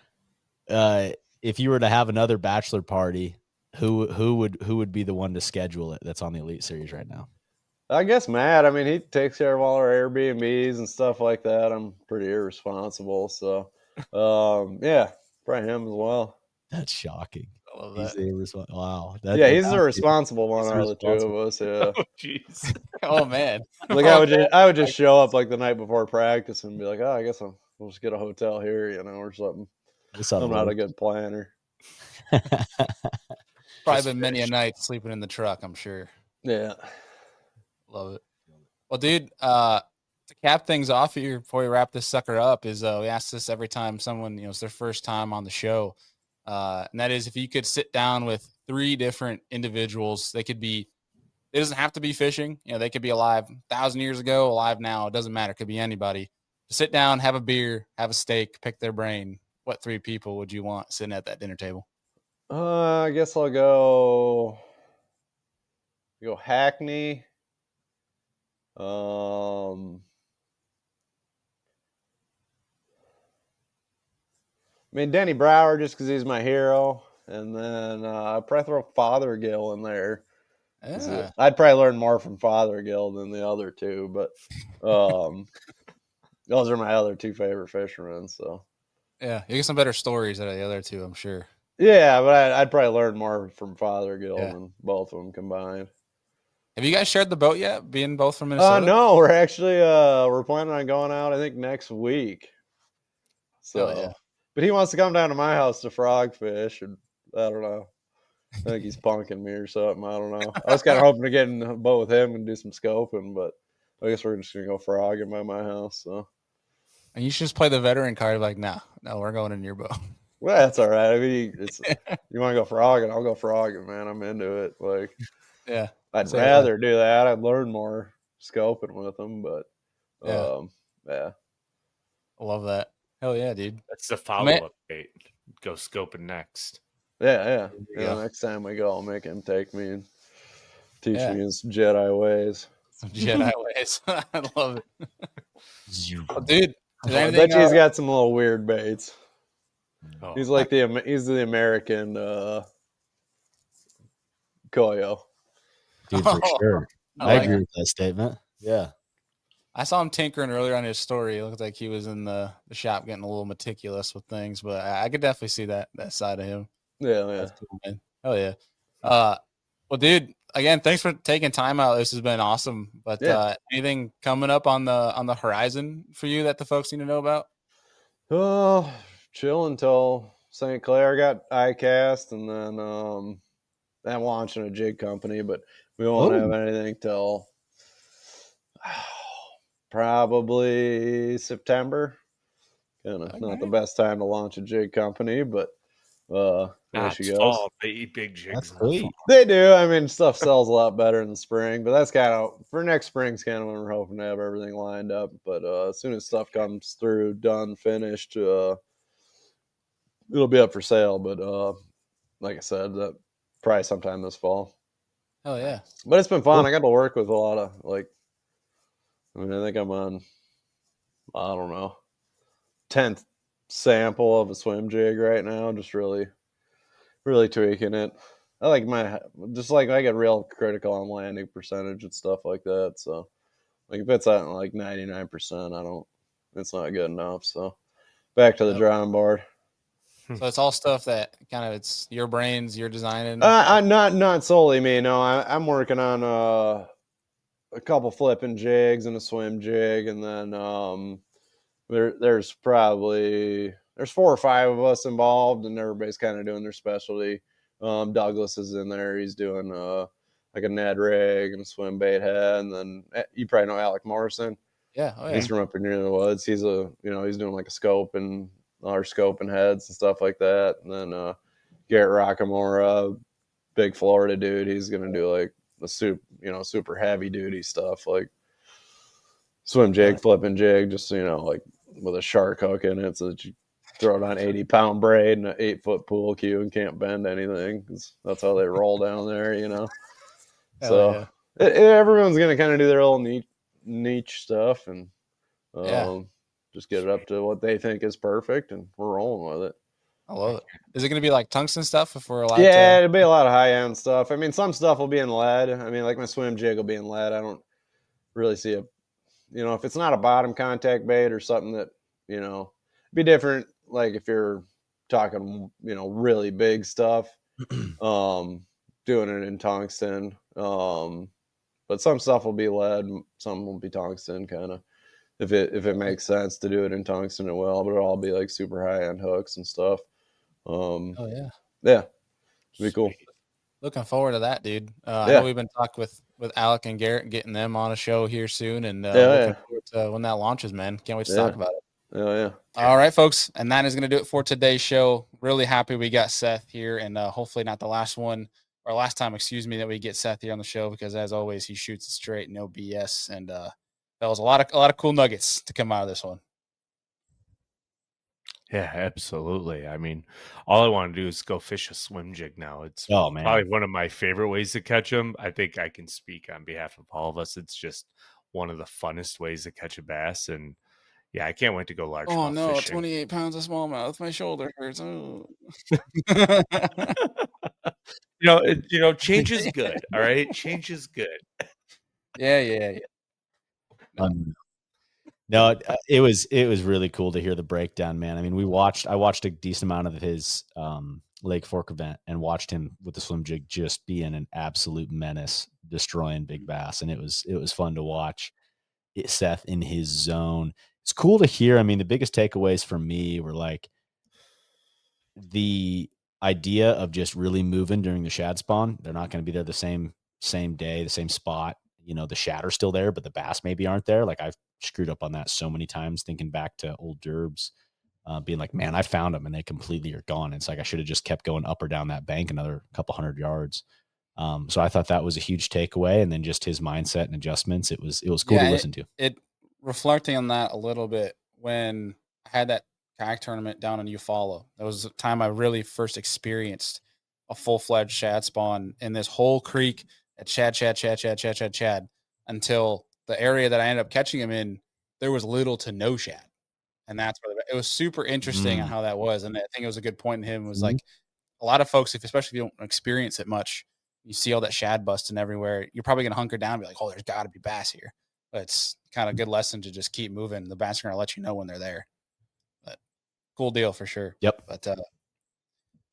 Speaker 3: If you were to have another bachelor party, who would be the one to schedule it that's on the Elite Series right now?
Speaker 4: I guess Matt. I mean, he takes care of all our Airbnbs and stuff like that. I'm pretty irresponsible, so yeah, probably him as well.
Speaker 3: That's shocking.
Speaker 1: I love that.
Speaker 3: Wow.
Speaker 4: He's the responsible one out of the two of us. Yeah.
Speaker 2: Oh, jeez.
Speaker 1: Oh man.
Speaker 4: Like I would just show up like the night before practice and be like, oh, I guess we'll just get a hotel here, or something. I'm not a good planner.
Speaker 1: Probably been many a night sleeping in the truck, I'm sure.
Speaker 4: Yeah.
Speaker 1: Love it. Well, dude, to cap things off here before we wrap this sucker up is we ask this every time someone, it's their first time on the show. And that is if you could sit down with 3 different individuals, it doesn't have to be fishing. They could be alive 1,000 years ago, alive now. It doesn't matter. It could be anybody. To sit down, have a beer, have a steak, pick their brain. What 3 people would you want sitting at that dinner table?
Speaker 4: I guess I'll go Hackney. I mean, Denny Brower, just because he's my hero. And then I'd probably throw Fothergill in there.
Speaker 1: Yeah.
Speaker 4: I'd probably learn more from Fothergill than the other 2. But those are my other 2 favorite fishermen. So
Speaker 1: yeah, you get some better stories out of the other 2, I'm sure.
Speaker 4: Yeah, but I'd probably learn more from Fothergill than both of them combined.
Speaker 1: Have you guys shared the boat yet, being both from Minnesota?
Speaker 4: No, we're actually we're planning on going out, I think, next week. So, but he wants to come down to my house to frog fish, and I don't know. I think he's punking me or something. I don't know. I was kind of hoping to get in a boat with him and do some scoping, but I guess we're just gonna go frogging by my house. So,
Speaker 1: and you should just play the veteran card, like, no, we're going in your boat.
Speaker 4: Well, that's all right. I mean, you want to go frogging? I'll go frogging, man. I'm into it. Like,
Speaker 1: yeah,
Speaker 4: I'd rather do that. I'd learn more scoping with them, but yeah.
Speaker 1: I love that. Hell yeah, dude.
Speaker 2: That's the follow-up bait. Go scoping next.
Speaker 4: Yeah. Next time we go, I'll make him take me and teach me his Jedi ways.
Speaker 1: Some Jedi ways. I love it. Well, dude,
Speaker 4: I bet he's got some little weird baits. Oh. He's like the American Koyo.
Speaker 3: Dude, for sure. I agree with that statement. Yeah.
Speaker 1: I saw him tinkering earlier on his story. It looked like he was in the shop getting a little meticulous with things, but I could definitely see that side of him.
Speaker 4: Yeah.
Speaker 1: That's cool, man. Hell yeah. Well, dude, again, thanks for taking time out. This has been awesome. But
Speaker 4: Yeah.
Speaker 1: anything coming up on the horizon for you that the folks need to know about?
Speaker 4: Oh, chill until St. Clair got ICAST, and then I'm launching a jig company, but we won't have anything till probably September. Kind of not the best time to launch a jig company, but there she
Speaker 2: It's
Speaker 4: goes.
Speaker 2: fall. They eat big jigs in the fall.
Speaker 4: They do. I mean, stuff sells a lot better in the spring, but that's kind of for next spring's kind of when we're hoping to have everything lined up. But as soon as stuff comes through, done, finished, it'll be up for sale. But like I said, that probably sometime this fall.
Speaker 1: Oh yeah.
Speaker 4: But it's been fun. I got to work with a lot of I think I'm on, I don't know, 10th sample of a swim jig right now. Just really tweaking it. I get real critical on landing percentage and stuff like that. So if it's at 99%, it's not good enough. So back to the drawing board.
Speaker 1: So it's all stuff that kind of it's your brains, you're designing.
Speaker 4: Not solely me. No, I'm working on a couple flipping jigs and a swim jig, and then there's 4 or 5 of us involved, and everybody's kind of doing their specialty. Douglas is in there; he's doing like a Ned rig and a swim bait head, and then you probably know Alec Morrison.
Speaker 1: Yeah, oh, yeah.
Speaker 4: He's from up near the woods. He's he's doing like a scope and our scope and heads and stuff like that. And then Garrett Rockamora, big Florida dude, he's gonna do like the super heavy duty stuff like swim jig, flipping jig, just like with a shark hook in it, so that you throw it on 80-pound braid and an 8-foot pool cue and can't bend anything, because that's how they roll down there. So everyone's gonna kind of do their little niche stuff and just get it up to what they think is perfect, and we're rolling with it.
Speaker 1: I love it. Is it going to be like tungsten stuff if we're allowed to?
Speaker 4: Yeah, it'll be a lot of high-end stuff. I mean, some stuff will be in lead. I mean, like my swim jig will be in lead. I don't really see if it's not a bottom contact bait or something that, be different. Like if you're talking, really big stuff, doing it in tungsten. But some stuff will be lead, some will be tungsten, kind of. If it makes sense to do it in tungsten, it will. But it'll all be like super high-end hooks and stuff.
Speaker 1: Oh yeah,
Speaker 4: yeah, it'll be cool.
Speaker 1: Looking forward to that, dude. I know we've been talking with Alec and Garrett, getting them on a show here soon, and looking forward to when that launches, man. Can't wait to talk about it.
Speaker 4: Yeah.
Speaker 1: All right, folks, and that is going to do it for today's show. Really happy we got Seth here, and hopefully not the last time, that we get Seth here on the show, because as always, he shoots it straight, no BS, and that was a lot of cool nuggets to come out of this one.
Speaker 2: Yeah, absolutely. I mean, all I want to do is go fish a swim jig now. It's probably one of my favorite ways to catch them. I think I can speak on behalf of all of us. It's just one of the funnest ways to catch a bass. And yeah, I can't wait to go largemouth fishing.
Speaker 1: Oh no, 28 pounds of smallmouth. My shoulder hurts. Oh.
Speaker 2: Change is good. All right. Change is good.
Speaker 1: Yeah.
Speaker 3: No, it was really cool to hear the breakdown, man. I mean, I watched a decent amount of his Lake Fork event and watched him with the swim jig just being an absolute menace, destroying big bass. And it was fun to watch Seth in his zone. It's cool to hear. I mean, the biggest takeaways for me were like the idea of just really moving during the shad spawn. They're not going to be there the same day, the same spot. The shad are still there, but the bass maybe aren't there. Like I've screwed up on that so many times, thinking back to old derbs, being like, man, I found them and they completely are gone. It's like I should have just kept going up or down that bank another couple 100 yards. So I thought that was a huge takeaway, and then just his mindset and adjustments. It was cool to listen to.
Speaker 1: It reflecting on that a little bit, when I had that kayak tournament down in Eufaula, that was the time I really first experienced a full-fledged shad spawn in this whole creek at shad, until the area that I ended up catching him in, there was little to no shad. And that's where it was super interesting on how that was. And I think it was a good point in him was like a lot of folks, especially if you don't experience it much, you see all that shad busting everywhere, you're probably going to hunker down and be like, oh, there's got to be bass here. But it's kind of a good lesson to just keep moving. The bass are going to let you know when they're there. But cool deal for sure.
Speaker 3: Yep.
Speaker 1: But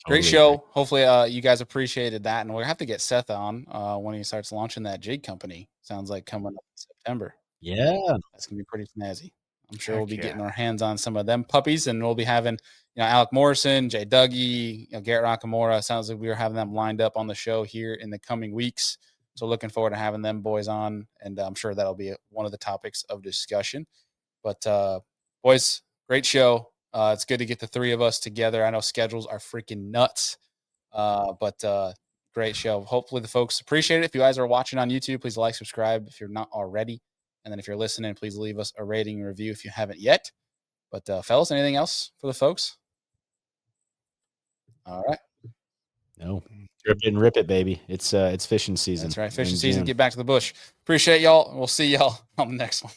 Speaker 1: Great
Speaker 3: Totally
Speaker 1: show.
Speaker 3: agree.
Speaker 1: Hopefully you guys appreciated that. And we'll have to get Seth on when he starts launching that jig company. Sounds like coming up in September.
Speaker 3: Yeah.
Speaker 1: That's going to be pretty snazzy. I'm sure
Speaker 2: Heck
Speaker 1: we'll be
Speaker 2: yeah.
Speaker 1: getting our hands on some of them puppies, and we'll be having, Alec Morrison, Jay Dougie, Garrett Nakamura. Sounds like we are having them lined up on the show here in the coming weeks. So looking forward to having them boys on, and I'm sure that'll be one of the topics of discussion. But boys, great show. It's good to get the three of us together. I know schedules are freaking nuts, but great show. Hopefully the folks appreciate it. If you guys are watching on YouTube, please like, subscribe if you're not already. And then if you're listening, please leave us a rating and review if you haven't yet. But fellas, anything else for the folks? All right.
Speaker 3: No. Rip it and rip it, baby. It's fishing season.
Speaker 1: That's right. Fishing
Speaker 3: in
Speaker 1: season.
Speaker 3: June.
Speaker 1: Get back to the bush. Appreciate y'all. We'll see y'all on the next one.